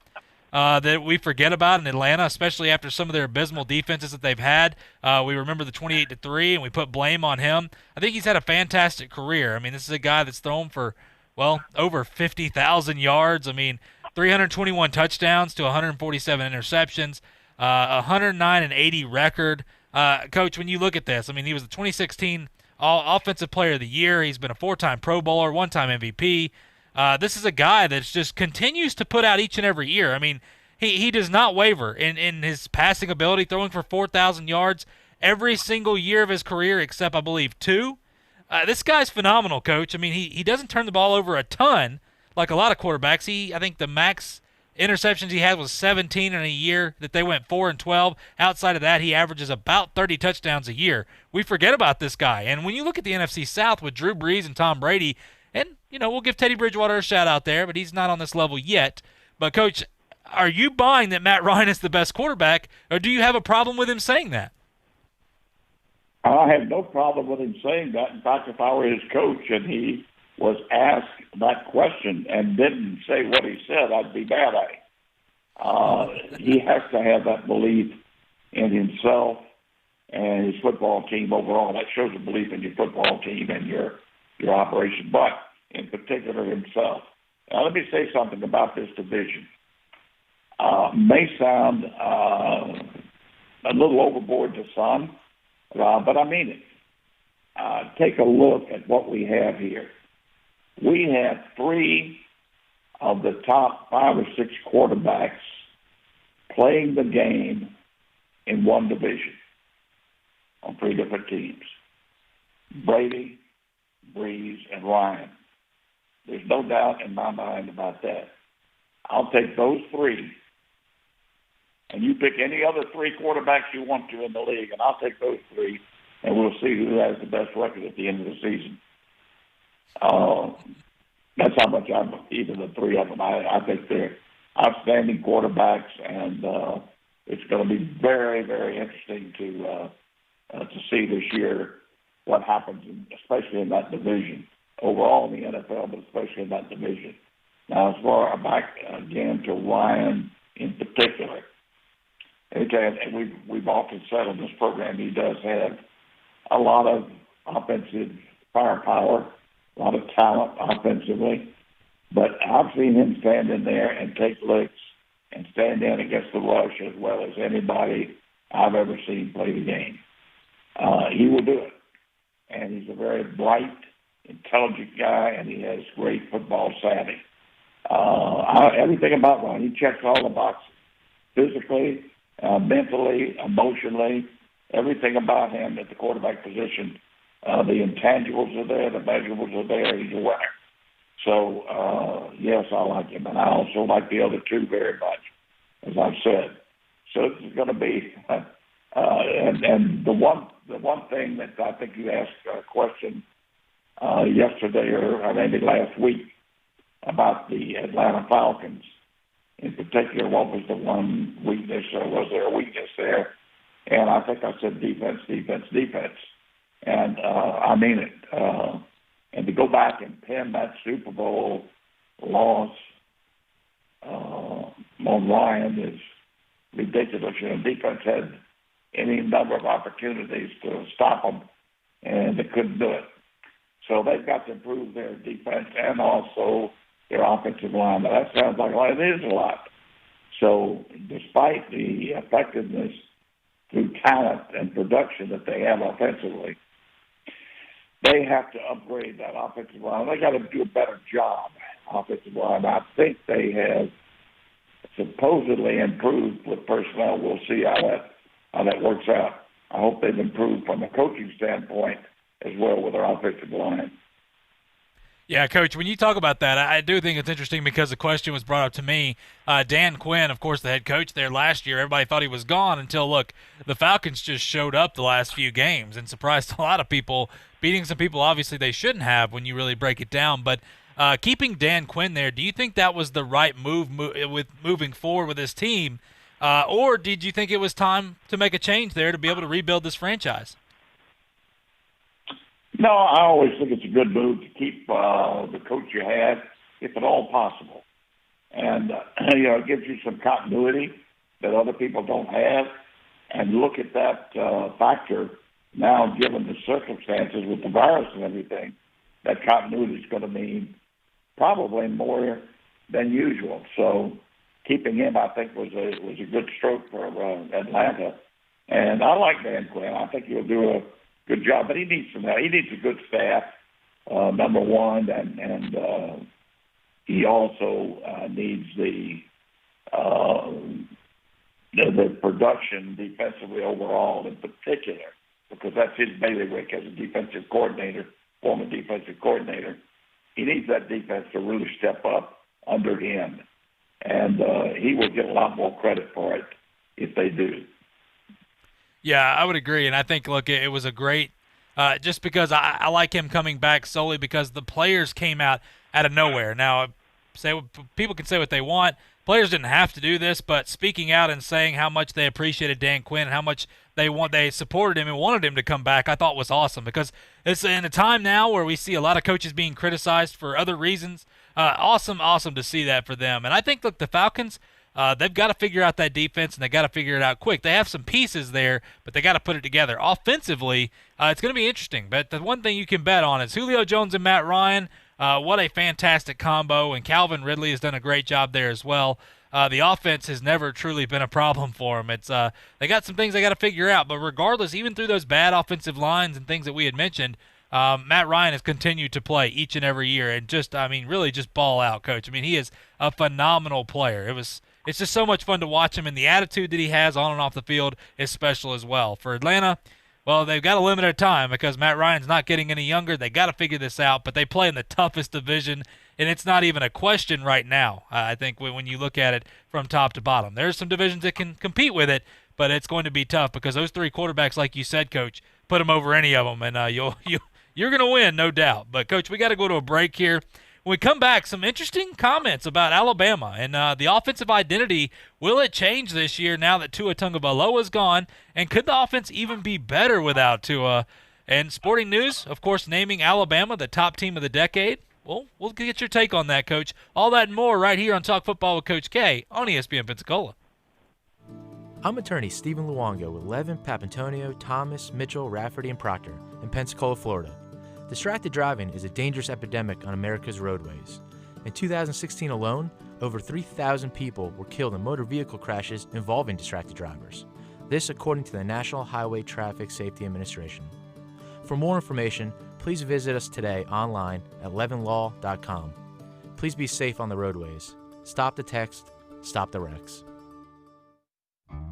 that we forget about in Atlanta, especially after some of their abysmal defenses that they've had. We remember the 28-3, and we put blame on him. I think he's had a fantastic career. I mean, this is a guy that's thrown for, well, over 50,000 yards. I mean, 321 touchdowns to 147 interceptions. 109-80 record. Coach, when you look at this, I mean, he was the 2016 Offensive Player of the Year. He's been a 4-time Pro Bowler, 1-time MVP. This is a guy that just continues to put out each and every year. I mean, he does not waver in his passing ability, throwing for 4,000 yards every single year of his career except, I believe, 2. This guy's phenomenal, Coach. I mean, he doesn't turn the ball over a ton like a lot of quarterbacks. I think the max interceptions he had was 17 in a year that they went 4-12. Outside of that, he averages about 30 touchdowns a year. We forget about this guy. And when you look at the NFC South with Drew Brees and Tom Brady, and, you know, we'll give Teddy Bridgewater a shout out there, but he's not on this level yet. But, Coach, are you buying that Matt Ryan is the best quarterback, or do you have a problem with him saying that? I have no problem with him saying that. In fact, if I were his coach and he was asked that question and didn't say what he said, I'd be mad at him. He has to have that belief in himself and his football team overall. That shows a belief in your football team and your operation, but in particular himself. Now, let me say something about this division. May sound a little overboard to some, but I mean it. Take a look at what we have here. We have 3 of the top 5 or 6 quarterbacks playing the game in one division on 3 different teams. Brady, Brees, and Ryan. There's no doubt in my mind about that. I'll take those 3, and you pick any other 3 quarterbacks you want to in the league, and I'll take those 3, and we'll see who has the best record at the end of the season. That's how much I believe in the 3 of them. I think they're outstanding quarterbacks, and it's going to be very, very interesting to see this year what happens, especially in that division. Overall in the NFL, but especially in that division. Now, as far back again to Ryan in particular, and we've often said on this program he does have a lot of offensive firepower, a lot of talent offensively, but I've seen him stand in there and take licks and stand in against the rush as well as anybody I've ever seen play the game. He will do it. And he's a very bright, intelligent guy, and he has great football savvy. Everything about Ron, he checks all the boxes. Physically, mentally, emotionally, everything about him at the quarterback position. The intangibles are there, the measurables are there, he's a winner. So, yes, I like him. And I also like the other 2 very much, as I've said. So it's going to be, and the one thing that I think you asked a question yesterday or maybe last week about the Atlanta Falcons. In particular, what was the one weakness, or was there a weakness there? And I think I said defense. And I mean it. And to go back and pin that Super Bowl loss on Ryan is ridiculous. Defense had any number of opportunities to stop them, and they couldn't do it. So they've got to improve their defense and also their offensive line. Now, that sounds like a lot. It is a lot. So despite the effectiveness through talent and production that they have offensively, they have to upgrade that offensive line. They got to do a better job offensive line. I think they have supposedly improved with personnel. We'll see how that works out. I hope they've improved from a coaching standpoint as well with their offensive line. Yeah, Coach, when you talk about that, I do think it's interesting because the question was brought up to me. Dan Quinn, of course, the head coach there last year, everybody thought he was gone until, look, the Falcons just showed up the last few games and surprised a lot of people, beating some people obviously they shouldn't have when you really break it down. But keeping Dan Quinn there, do you think that was the right move with moving forward with this team? Or did you think it was time to make a change there to be able to rebuild this franchise? No, I always think it's a good move to keep the coach you have, if at all possible. And, it gives you some continuity that other people don't have. And look at that factor now, given the circumstances with the virus and everything, that continuity is going to mean probably more than usual. So keeping him, I think, was a good stroke for Atlanta. And I like Dan Quinn. I think he'll do a good job, but he needs some help. He needs a good staff, number one, and he also needs the production defensively overall in particular, because that's his bailiwick as a defensive coordinator, former defensive coordinator. He needs that defense to really step up under him, and he will get a lot more credit for it if they do. Yeah, I would agree, and I think, look, it was a great just because I like him coming back solely because the players came out of nowhere. Now, people can say what they want. Players didn't have to do this, but speaking out and saying how much they appreciated Dan Quinn and how much they supported him and wanted him to come back, I thought was awesome because it's in a time now where we see a lot of coaches being criticized for other reasons. Awesome to see that for them. And I think, look, the Falcons, they've got to figure out that defense, and they got to figure it out quick. They have some pieces there, but they got to put it together. Offensively, it's going to be interesting. But the one thing you can bet on is Julio Jones and Matt Ryan. What a fantastic combo, and Calvin Ridley has done a great job there as well. The offense has never truly been a problem for them. It's they got some things they got to figure out, but regardless, even through those bad offensive lines and things that we had mentioned, Matt Ryan has continued to play each and every year, and really just ball out, Coach. I mean, he is a phenomenal player. It's just so much fun to watch him, and the attitude that he has on and off the field is special as well. For Atlanta, well, they've got a limited time because Matt Ryan's not getting any younger. They got to figure this out, but they play in the toughest division, and it's not even a question right now, I think, when you look at it from top to bottom. There's some divisions that can compete with it, but it's going to be tough because those three quarterbacks, like you said, Coach, put them over any of them, and you're going to win, no doubt. But, Coach, we got to go to a break here. When we come back, some interesting comments about Alabama and the offensive identity. Will it change this year now that Tua Tagovailoa is gone? And could the offense even be better without Tua? And sporting news, of course, naming Alabama the top team of the decade. Well, we'll get your take on that, Coach. All that and more right here on Talk Football with Coach K on ESPN Pensacola. I'm attorney Stephen Luongo with Levin, Papantonio, Thomas, Mitchell, Rafferty, and Proctor in Pensacola, Florida. Distracted driving is a dangerous epidemic on America's roadways. In 2016 alone, over 3,000 people were killed in motor vehicle crashes involving distracted drivers. This according to the National Highway Traffic Safety Administration. For more information, please visit us today online at levinlaw.com. Please be safe on the roadways. Stop the text. Stop the wrecks.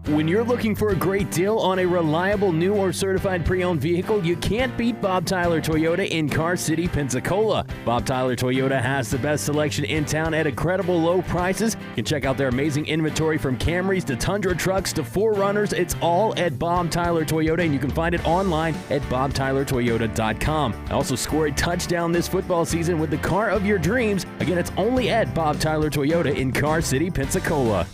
When you're looking for a great deal on a reliable new or certified pre-owned vehicle, you can't beat Bob Tyler Toyota in Car City, Pensacola. Bob Tyler Toyota has the best selection in town at incredible low prices. You can check out their amazing inventory from Camrys to Tundra trucks to 4Runners. It's all at Bob Tyler Toyota, and you can find it online at bobtylertoyota.com. Also score a touchdown this football season with the car of your dreams. Again, it's only at Bob Tyler Toyota in Car City, Pensacola.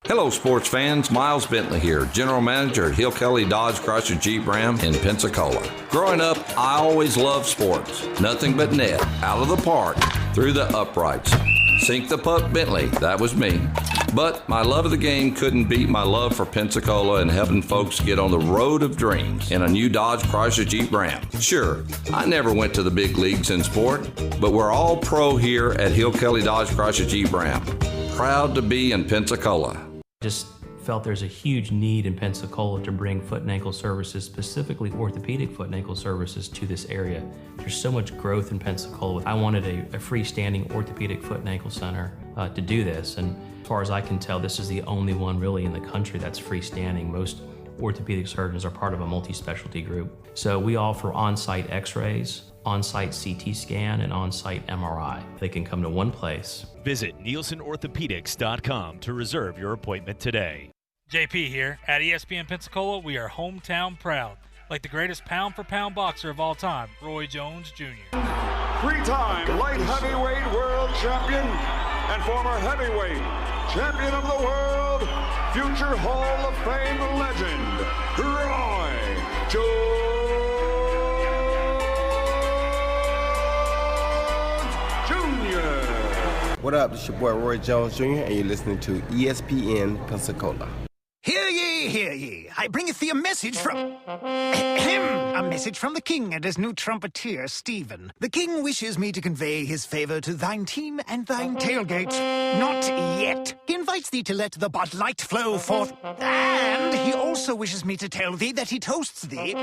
Hello, sports fans. Miles Bentley here, General Manager at Hill Kelly Dodge Chrysler Jeep Ram in Pensacola. Growing up, I always loved sports. Nothing but net, out of the park, through the uprights. Sink the puck Bentley, that was me. But my love of the game couldn't beat my love for Pensacola and helping folks get on the road of dreams in a new Dodge Chrysler Jeep Ram. Sure, I never went to the big leagues in sport, but we're all pro here at Hill Kelly Dodge Chrysler Jeep Ram. Proud to be in Pensacola. Just felt there's a huge need in Pensacola to bring foot and ankle services, specifically orthopedic foot and ankle services, to this area. There's so much growth in Pensacola. I wanted a freestanding orthopedic foot and ankle center to do this, and as far as I can tell, this is the only one really in the country that's freestanding. Most orthopedic surgeons are part of a multi-specialty group. So we offer on-site x-rays, on-site CT scan, and on-site MRI. They can come to one place. Visit NielsenOrthopedics.com to reserve your appointment today. JP here. At ESPN Pensacola, we are hometown proud. Like the greatest pound-for-pound boxer of all time, Roy Jones Jr. Three-time light heavyweight world champion and former heavyweight champion of the world, future Hall of Fame legend, Roy Jones Jr. What up? This your boy Roy Jones Jr. and you're listening to ESPN Pensacola. Hear ye, hear ye. I bringeth thee a message from... a message from the king and his new trumpeter, Stephen. The king wishes me to convey his favor to thine team and thine tailgate. Not yet. He invites thee to let the Bud Light flow forth. And he also wishes me to tell thee that he toasts thee.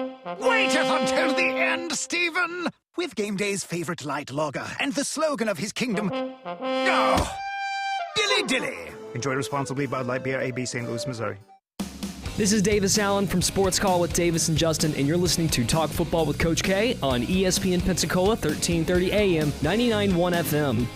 Waiteth until the end, Stephen! With game day's favorite light lager and the slogan of his kingdom... Oh, dilly dilly! Enjoy responsibly. Bud Light Beer, AB, St. Louis, Missouri. This is Davis Allen from Sports Call with Davis and Justin, and you're listening to Talk Football with Coach K on ESPN Pensacola, 1330 AM, 99.1 FM.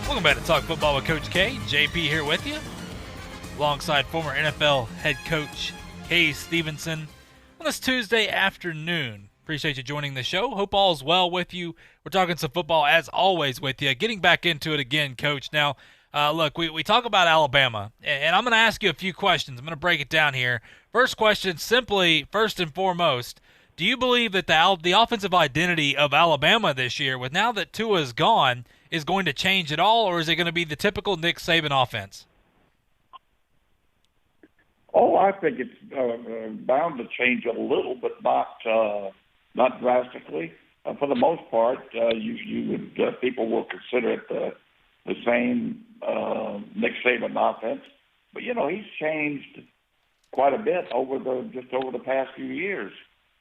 Welcome back to Talk Football with Coach K. JP here with you, alongside former NFL head coach Hayes Stevenson on this Tuesday afternoon. Appreciate you joining the show. Hope all is well with you. We're talking some football as always with you. Getting back into it again, Coach. Now, look, we talk about Alabama, and I'm going to ask you a few questions. I'm going to break it down here. First question, simply, first and foremost, do you believe that the offensive identity of Alabama this year, with now that Tua is gone, is going to change at all, or is it going to be the typical Nick Saban offense? Oh, I think it's bound to change a little, but not drastically. For the most part, people will consider it the same Nick Saban offense. But he's changed quite a bit over the past few years.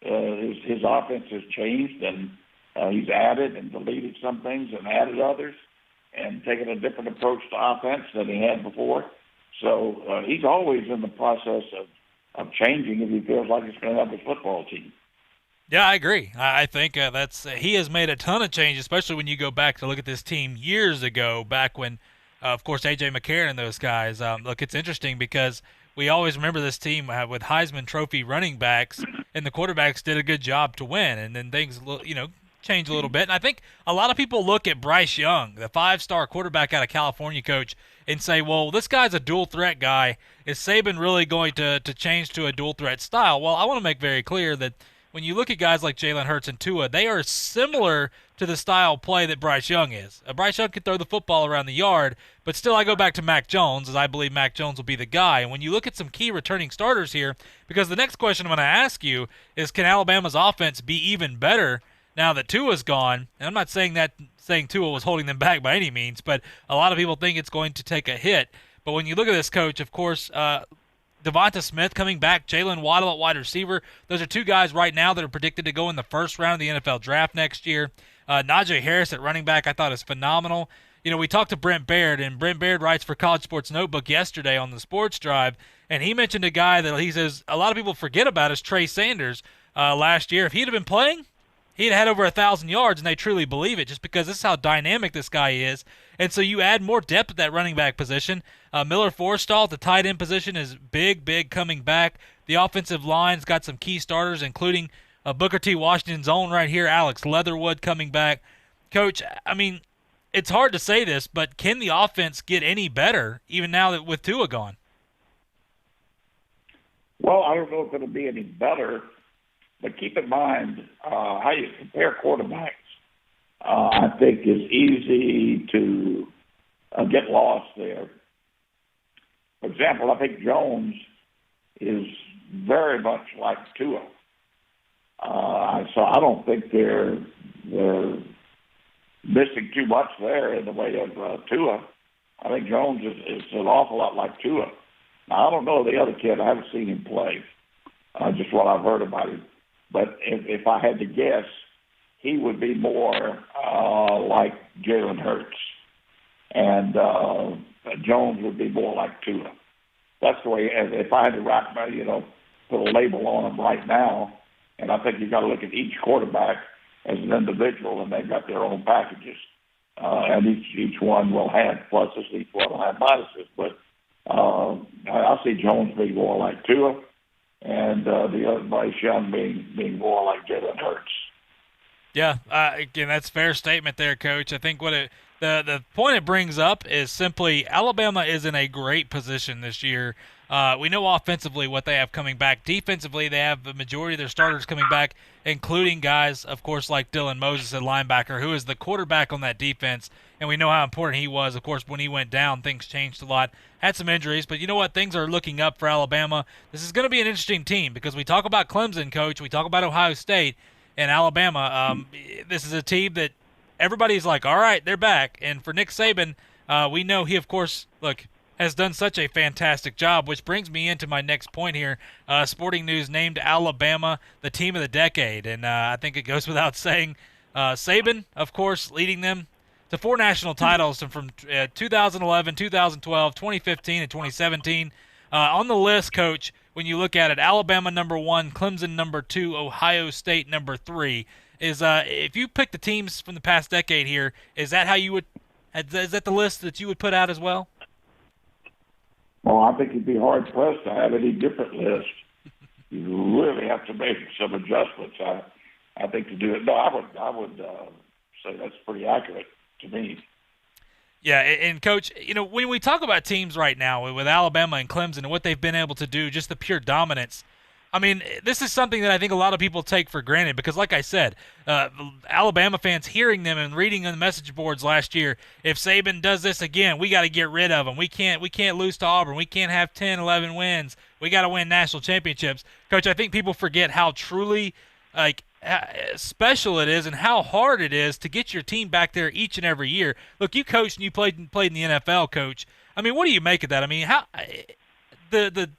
His offense has changed, and he's added and deleted some things and added others and taken a different approach to offense than he had before. So he's always in the process of changing if he feels like it's going to help his football team. Yeah, I agree. I think he has made a ton of change, especially when you go back to look at this team years ago, back when, of course, A.J. McCarron and those guys. Look, it's interesting because we always remember this team with Heisman Trophy running backs, and the quarterbacks did a good job to win, and then things, change a little bit. And I think a lot of people look at Bryce Young, the 5-star quarterback out of California, Coach, and say, well, this guy's a dual-threat guy. Is Saban really going to change to a dual-threat style? Well, I want to make very clear that when you look at guys like Jalen Hurts and Tua, they are similar to the style of play that Bryce Young is. Bryce Young can throw the football around the yard, but still I go back to Mac Jones, as I believe Mac Jones will be the guy. And when you look at some key returning starters here, because the next question I'm going to ask you is, can Alabama's offense be even better now that Tua's gone? And I'm not saying that saying Tua was holding them back by any means, but a lot of people think it's going to take a hit. But when you look at this, Coach, of course, Devonta Smith coming back, Jalen Waddle at wide receiver. Those are two guys right now that are predicted to go in the first round of the NFL draft next year. Najee Harris at running back I thought is phenomenal. You know, we talked to Brent Baird, and Brent Baird writes for College Sports Notebook yesterday on the Sports Drive, and he mentioned a guy that he says a lot of people forget about is Trey Sanders last year. If he'd have been playing, he'd had over 1,000 yards, and they truly believe it just because this is how dynamic this guy is. And so you add more depth at that running back position. Miller Forstall at the tight end position is big coming back. The offensive line's got some key starters, including Booker T. Washington's own right here, Alex Leatherwood coming back. Coach, I mean, it's hard to say this, but can the offense get any better even now that with Tua gone? Well, I don't know if it'll be any better, but keep in mind how you compare quarterbacks. I think is easy to get lost there. For example, I think Jones is very much like Tua. So I don't think they're missing too much there in the way of Tua. I think Jones is an awful lot like Tua. Now, I don't know the other kid. I haven't seen him play, just what I've heard about him. But if I had to guess, he would be more like Jalen Hurts. And Jones would be more like Tua. That's the way, if I had to wrap my, put a label on them right now, and I think you've got to look at each quarterback as an individual, and they've got their own packages. And each one will have pluses, each one will have minuses. But I see Jones being more like Tua, and the other Bryce Young being more like Jalen Hurts. Yeah, again, that's a fair statement there, Coach. I think the point it brings up is simply Alabama is in a great position this year. We know offensively what they have coming back. Defensively, they have the majority of their starters coming back, including guys, of course, like Dylan Moses at linebacker, who is the quarterback on that defense, and we know how important he was. Of course, when he went down, things changed a lot. Had some injuries, but you know what? Things are looking up for Alabama. This is going to be an interesting team because we talk about Clemson, Coach. We talk about Ohio State and Alabama. This is a team that everybody's like, all right, they're back. And for Nick Saban, we know he, of course, has done such a fantastic job, which brings me into my next point here. Sporting News named Alabama the team of the decade, and I think it goes without saying. Saban, of course, leading them to 4 national titles from 2011, 2012, 2015, and 2017. On the list, Coach, when you look at it, Alabama number 1, Clemson number 2, Ohio State number 3. If you pick the teams from the past decade here, is that how you would? Is that the list that you would put out as well? Well, I think it'd be hard pressed to have any different list. You really have to make some adjustments. I think to do it. No, I would say that's pretty accurate to me. Yeah, and Coach, when we talk about teams right now with Alabama and Clemson and what they've been able to do, just the pure dominance. I mean, this is something that I think a lot of people take for granted because, like I said, Alabama fans hearing them and reading on the message boards last year, if Saban does this again, we got to get rid of him. We can't lose to Auburn. We can't have 10, 11 wins. We got to win national championships. Coach, I think people forget how truly special it is and how hard it is to get your team back there each and every year. Look, you coached and you played in the NFL, Coach. I mean, what do you make of that? I mean, how the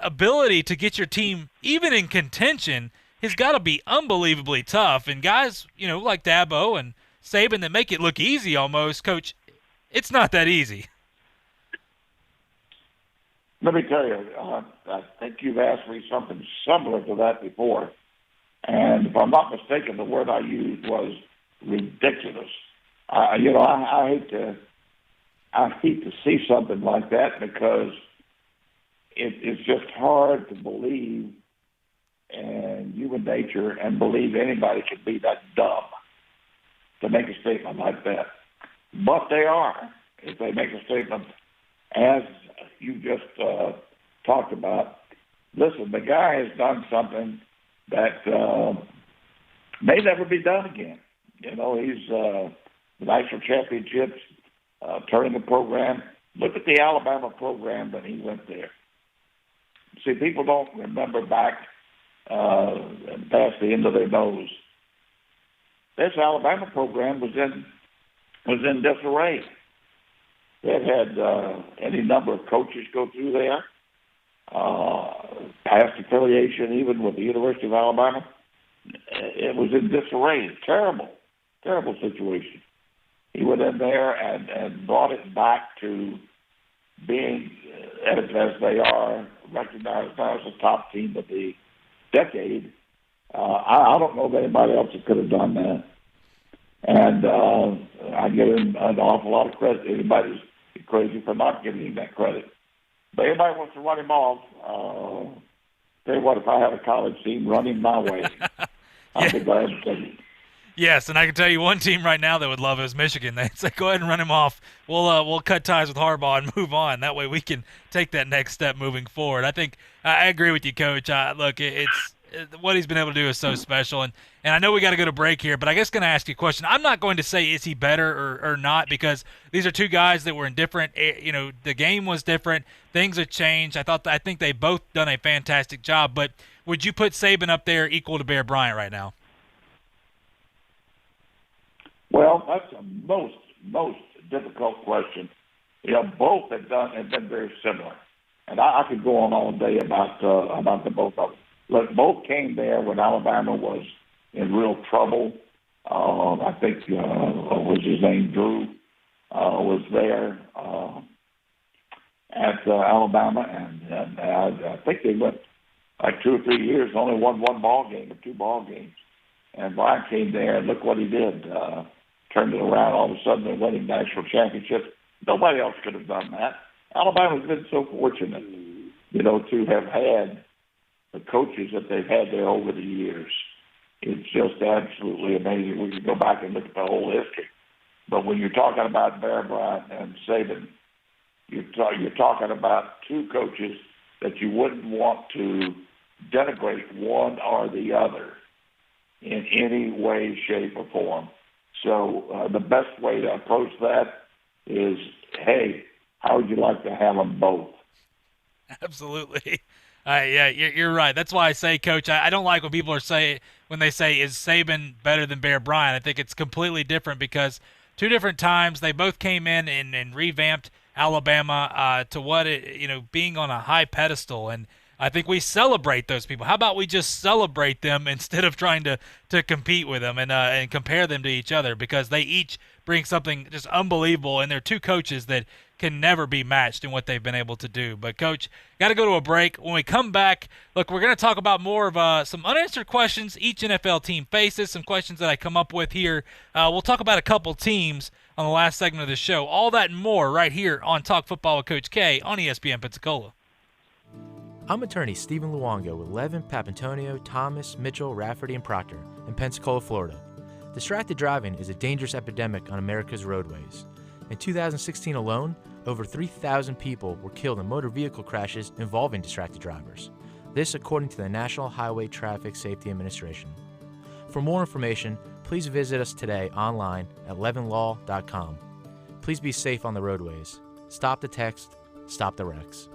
ability to get your team even in contention has got to be unbelievably tough. And guys, like Dabo and Saban that make it look easy almost, Coach, it's not that easy. Let me tell you, I think you've asked me something similar to that before. And if I'm not mistaken, the word I used was ridiculous. I hate to see something like that because it's just hard to believe in human nature and believe anybody could be that dumb to make a statement like that. But they are, if they make a statement as you just talked about. Listen, the guy has done something that may never be done again. He's the national championships, turning the program. Look at the Alabama program when he went there. See, people don't remember back past the end of their nose. this Alabama program was in disarray. They've had any number of coaches go through there, past affiliation even with the University of Alabama. It was in disarray. Terrible situation. He went in there and brought it back to being, as they are, recognized now as the top team of the decade. I don't know of anybody else that could have done that. And I give him an awful lot of credit. Anybody's crazy for not giving him that credit. But anybody wants to run him off, tell you what, if I have a college team, run him my way. I'll be glad to take it. Yes, and I can tell you one team right now that would love it is Michigan. They'd say, go ahead and run him off. We'll cut ties with Harbaugh and move on. That way we can take that next step moving forward. I think I agree with you, Coach. Look, it's what he's been able to do is so special. And I know we got to go to break here, but I guess going to ask you a question. I'm not going to say is he better or not, because these are two guys that were in different, the game was different. Things have changed. I think they both done a fantastic job. But would you put Saban up there equal to Bear Bryant right now? Well, that's a most difficult question. Both have been very similar, and I could go on all day about the both of them. Look, both came there when Alabama was in real trouble. I think what was his name, Drew, was there at Alabama, and I think they went like 2 or 3 years, only won one ball game or two ball games. And Brian came there, and look what he did. Turned it around all of a sudden and winning national championships. Nobody else could have done that. Alabama's been so fortunate, to have had the coaches that they've had there over the years. It's just absolutely amazing. We could go back and look at the whole history. But when you're talking about Bear Bryant and Saban, you're talking about two coaches that you wouldn't want to denigrate one or the other in any way, shape, or form. So the best way to approach that is, hey, how would you like to have them both? Absolutely. Yeah, you're right. That's why I say, Coach, I don't like when people when they say, is Saban better than Bear Bryant? I think it's completely different, because two different times they both came in and revamped Alabama to what being on a high pedestal. And I think we celebrate those people. How about we just celebrate them instead of trying to compete with them and compare them to each other, because they each bring something just unbelievable, and they're two coaches that can never be matched in what they've been able to do. But, Coach, got to go to a break. When we come back, look, we're going to talk about more of some unanswered questions each NFL team faces, some questions that I come up with here. We'll talk about a couple teams on the last segment of the show. All that and more right here on Talk Football with Coach K on ESPN Pensacola. I'm attorney Stephen Luongo with Levin, Papantonio, Thomas, Mitchell, Rafferty, and Proctor in Pensacola, Florida. Distracted driving is a dangerous epidemic on America's roadways. In 2016 alone, over 3,000 people were killed in motor vehicle crashes involving distracted drivers. This according to the National Highway Traffic Safety Administration. For more information, please visit us today online at levinlaw.com. Please be safe on the roadways. Stop the text, stop the wrecks.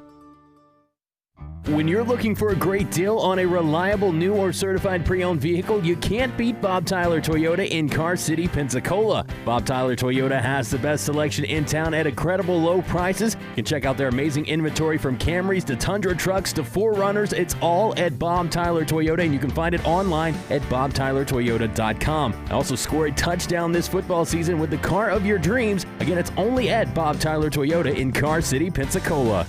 When you're looking for a great deal on a reliable new or certified pre-owned vehicle, you can't beat Bob Tyler Toyota in Car City, Pensacola. Bob Tyler Toyota has the best selection in town at incredible low prices. You can check out their amazing inventory from Camrys to Tundra trucks to 4Runners. It's all at Bob Tyler Toyota, and you can find it online at bobtylertoyota.com. Also score a touchdown this football season with the car of your dreams. Again, it's only at Bob Tyler Toyota in Car City, Pensacola.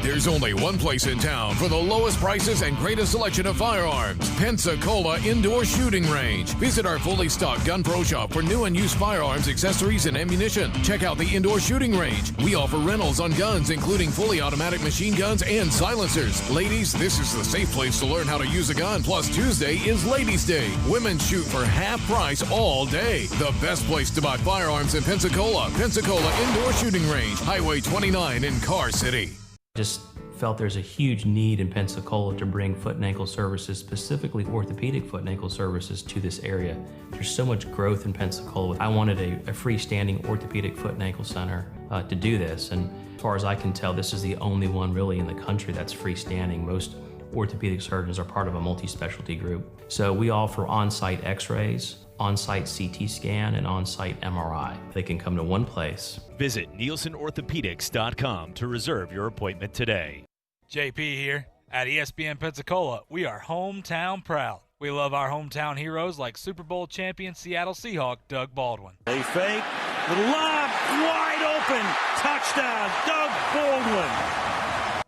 There's only one place in town for the lowest prices and greatest selection of firearms. Pensacola Indoor Shooting Range. Visit our fully stocked Gun Pro Shop for new and used firearms, accessories, and ammunition. Check out the Indoor Shooting Range. We offer rentals on guns, including fully automatic machine guns and silencers. Ladies, this is the safe place to learn how to use a gun. Plus, Tuesday is Ladies' Day. Women shoot for half price all day. The best place to buy firearms in Pensacola. Pensacola Indoor Shooting Range. Highway 29 in Car City. Just felt there's a huge need in Pensacola to bring foot and ankle services, specifically orthopedic foot and ankle services, to this area. There's so much growth in Pensacola. I wanted a freestanding orthopedic foot and ankle center to do this, and as far as I can tell, this is the only one really in the country that's freestanding. Most orthopedic surgeons are part of a multi-specialty group. So we offer on-site x-rays, on-site CT scan, and on-site MRI. They can come to one place. Visit NielsenOrthopedics.com to reserve your appointment today. JP here. At ESPN Pensacola, we are hometown proud. We love our hometown heroes like Super Bowl champion Seattle Seahawk Doug Baldwin. They fake, the lob, wide open, touchdown, Doug Baldwin.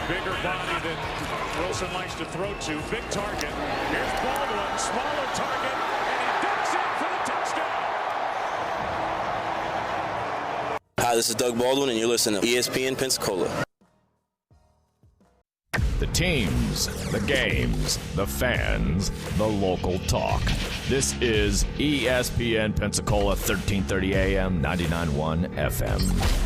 Bigger body than Wilson likes to throw to, big target. Here's Baldwin, smaller target, and he ducks in for the touchdown. Hi, this is Doug Baldwin, and you're listening to ESPN Pensacola. The teams, the games, the fans, the local talk. This is ESPN Pensacola 1330 AM, 99.1 FM.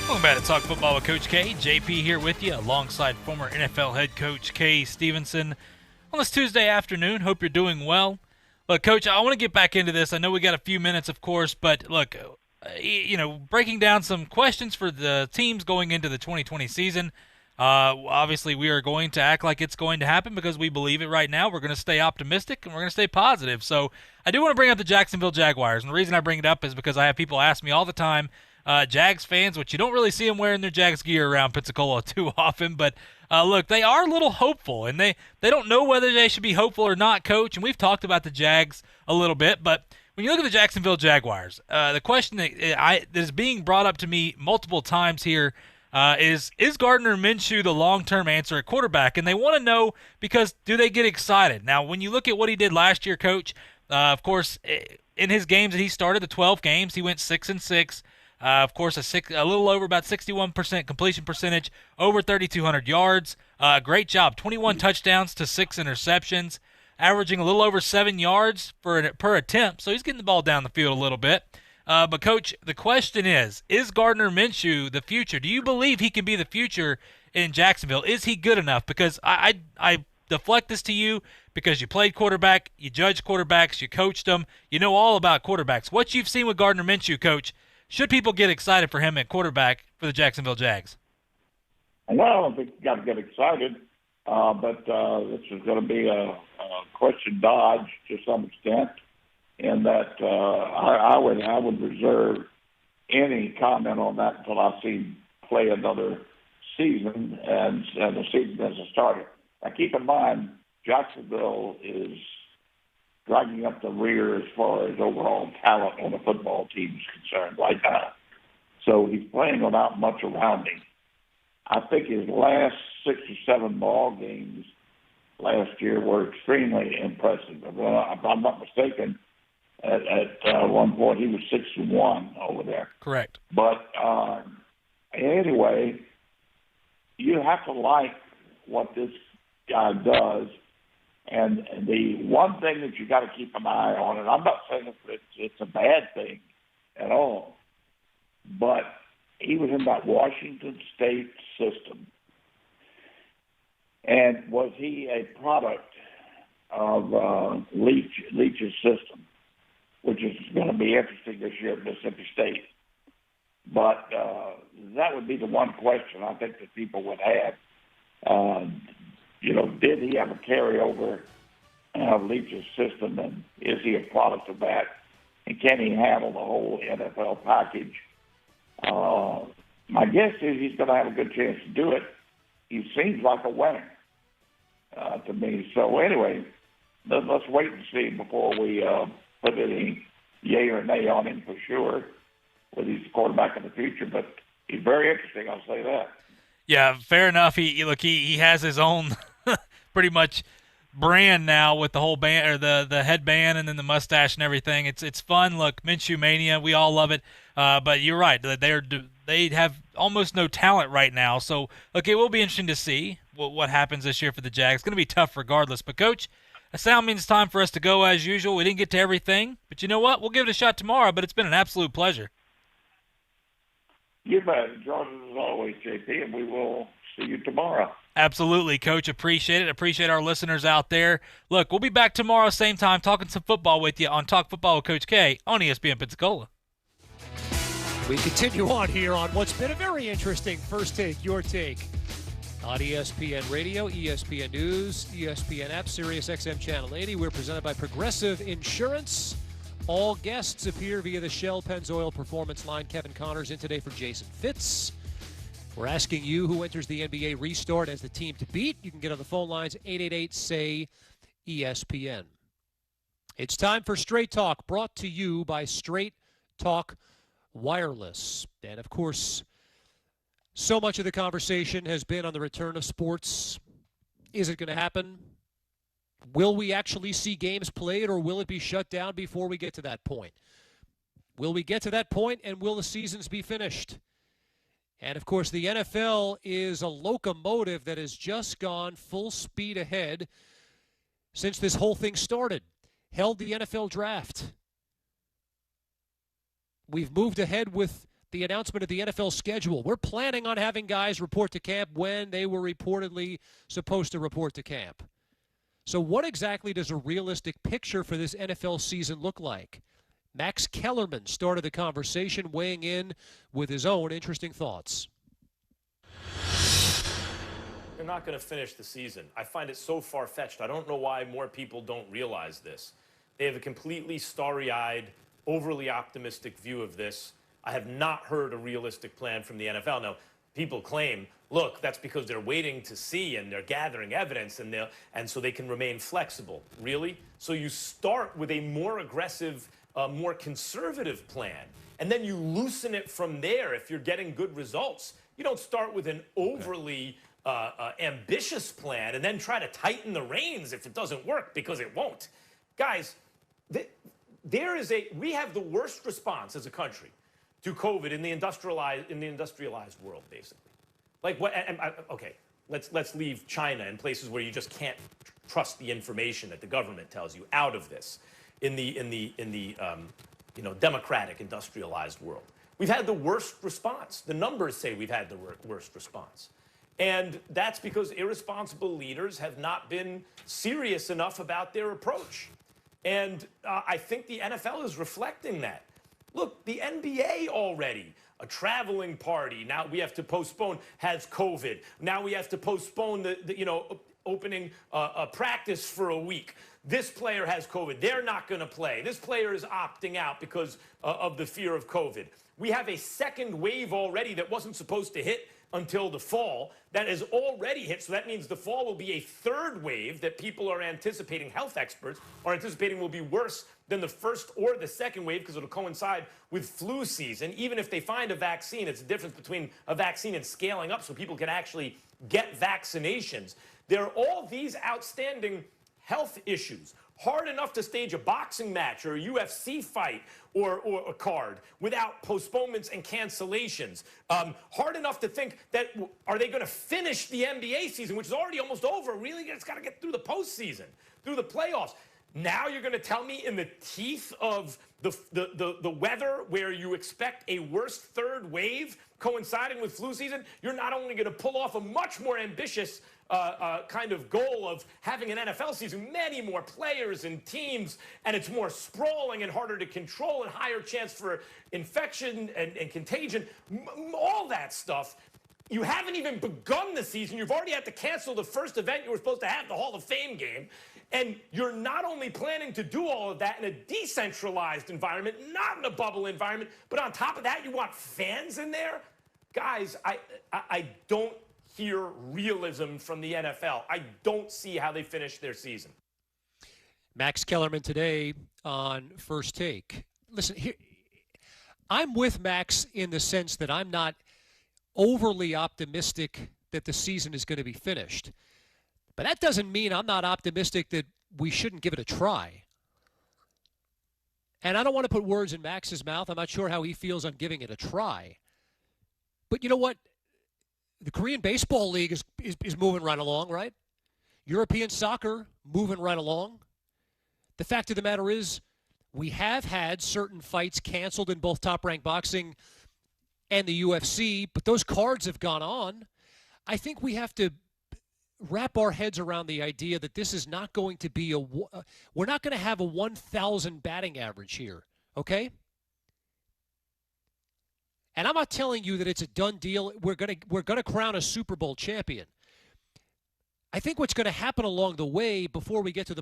Welcome back to Talk Football with Coach K. JP here with you alongside former NFL head coach Kay Stevenson on this Tuesday afternoon. Hope you're doing well. Look, Coach, I want to get back into this. I know we got a few minutes, of course, but look, breaking down some questions for the teams going into the 2020 season. Obviously, we are going to act like it's going to happen because we believe it right now. We're going to stay optimistic and we're going to stay positive. So I do want to bring up the Jacksonville Jaguars, and the reason I bring it up is because I have people ask me all the time, Jags fans, which you don't really see them wearing their Jags gear around Pensacola too often, but look, they are a little hopeful, and they don't know whether they should be hopeful or not, Coach, and we've talked about the Jags a little bit, but when you look at the Jacksonville Jaguars, the question that is being brought up to me multiple times here is Gardner Minshew the long-term answer at quarterback? And they want to know because do they get excited? Now, when you look at what he did last year, Coach, of course, in his games that he started, the 12 games, he went 6-6. Of course, a little over about 61% completion percentage, over 3,200 yards. Great job. 21 touchdowns to 6 interceptions, averaging a little over 7 yards per attempt. So he's getting the ball down the field a little bit. But, Coach, the question is Gardner Minshew the future? Do you believe he can be the future in Jacksonville? Is he good enough? Because I deflect this to you because you played quarterback, you judged quarterbacks, you coached them, you know all about quarterbacks. What you've seen with Gardner Minshew, Coach, should people get excited for him at quarterback for the Jacksonville Jags? Well, I don't think you got to get excited, but this is going to be a question dodge to some extent, in that I would reserve any comment on that until I see him play another season and the season hasn't started. Now, keep in mind, Jacksonville is dragging up the rear as far as overall talent on the football team is concerned right now. So he's playing without much around him. I think his last 6 or 7 ball games last year were extremely impressive. Well, if I'm not mistaken, at one point he was 6-1 over there. Correct. But anyway, you have to like what this guy does. And the one thing that you got to keep an eye on, and I'm not saying it's a bad thing at all, but he was in that Washington State system. And was he a product of Leach's system, which is going to be interesting this year at Mississippi State? But that would be the one question I think that people would have. Did he have a carryover of Leach's system, and is he a product of that? And can he handle the whole NFL package? My guess is he's going to have a good chance to do it. He seems like a winner to me. So anyway, let's wait and see before we put any yay or nay on him for sure, whether he's the quarterback in the future. But he's very interesting, I'll say that. Yeah, fair enough. He has his own pretty much brand now with the whole band, or the headband, and then the mustache and everything. It's fun. Look, Minshew Mania, we all love it. But you're right, they have almost no talent right now. So look, it will be interesting to see what happens this year for the Jags. It's going to be tough regardless. But Coach, that sound means it's time for us to go as usual. We didn't get to everything, but you know what? We'll give it a shot tomorrow. But it's been an absolute pleasure. You bet. Jordan, as always, JP, and we will see you tomorrow. Absolutely, Coach. Appreciate it. Appreciate our listeners out there. Look, we'll be back tomorrow, same time, talking some football with you on Talk Football with Coach K on ESPN Pensacola. We continue on here on what's been a very interesting First Take, Your Take on ESPN Radio, ESPN News, ESPN app, Sirius XM Channel 80. We're presented by Progressive Insurance. All guests appear via the Shell Pennzoil Performance Line. Kevin Connors in today for Jason Fitz. We're asking you who enters the NBA restart as the team to beat. You can get on the phone lines, 888-SAY-ESPN. It's time for Straight Talk, brought to you by Straight Talk Wireless. And, of course, so much of the conversation has been on the return of sports. Is it going to happen? Will we actually see games played, or will it be shut down before we get to that point? Will we get to that point, and will the seasons be finished? And, of course, the NFL is a locomotive that has just gone full speed ahead since this whole thing started. Held the NFL draft. We've moved ahead with the announcement of the NFL schedule. We're planning on having guys report to camp when they were reportedly supposed to report to camp. So what exactly does a realistic picture for this NFL season look like? Max Kellerman started the conversation, weighing in with his own interesting thoughts. They're not going to finish the season. I find it so far-fetched. I don't know why more people don't realize this. They have a completely starry-eyed, overly optimistic view of this. I have not heard a realistic plan from the NFL. Now, people claim, look, that's because they're waiting to see and they're gathering evidence and so they can remain flexible. Really? So you start with a more aggressive, more conservative plan, and then you loosen it from there if you're getting good results. You don't start with an overly ambitious plan and then try to tighten the reins if it doesn't work, because it won't. Guys, we have the worst response as a country to COVID in the industrialized world, basically. Like what? Okay, let's leave China and places where you just can't trust the information that the government tells you out of this. In the democratic industrialized world, we've had the worst response. The numbers say we've had the worst response, and that's because irresponsible leaders have not been serious enough about their approach. And I think the NFL is reflecting that. Look, the NBA already, a traveling party, now we have to postpone, has COVID. Now we have to postpone the opening a practice for a week. This player has COVID. They're not going to play. This player is opting out because of the fear of COVID. We have a second wave already that wasn't supposed to hit until the fall. That has already hit, so that means the fall will be a third wave that people are anticipating, health experts are anticipating will be worse than the first or the second wave because it'll coincide with flu season. Even if they find a vaccine, it's the difference between a vaccine and scaling up so people can actually get vaccinations. There are all these outstanding health issues. Hard enough to stage a boxing match or a UFC fight or a card without postponements and cancellations. Hard enough to think that, are they going to finish the NBA season, which is already almost over? Really, it's got to get through the postseason, through the playoffs. Now you're going to tell me in the teeth of the weather where you expect a worse third wave coinciding with flu season, you're not only going to pull off a much more ambitious kind of goal of having an NFL season, many more players and teams, and it's more sprawling and harder to control and higher chance for infection and contagion, all that stuff. You haven't even begun the season. You've already had to cancel the first event you were supposed to have, the Hall of Fame game. And you're not only planning to do all of that in a decentralized environment, not in a bubble environment, but on top of that, you want fans in there? Guys, I don't hear realism from the NFL. I don't see how they finish their season. Max Kellerman today on First Take. Listen, here, I'm with Max in the sense that I'm not overly optimistic that the season is going to be finished. But that doesn't mean I'm not optimistic that we shouldn't give it a try. And I don't want to put words in Max's mouth. I'm not sure how he feels on giving it a try. But you know what? The Korean Baseball League is moving right along, right? European soccer moving right along. The fact of the matter is, we have had certain fights canceled in both Top Rank Boxing and the UFC, but those cards have gone on. I think we have to wrap our heads around the idea that this is not going to be we're not going to have a 1,000 batting average here, okay? And I'm not telling you that it's a done deal. We're going to crown a Super Bowl champion. I think what's going to happen along the way before we get to the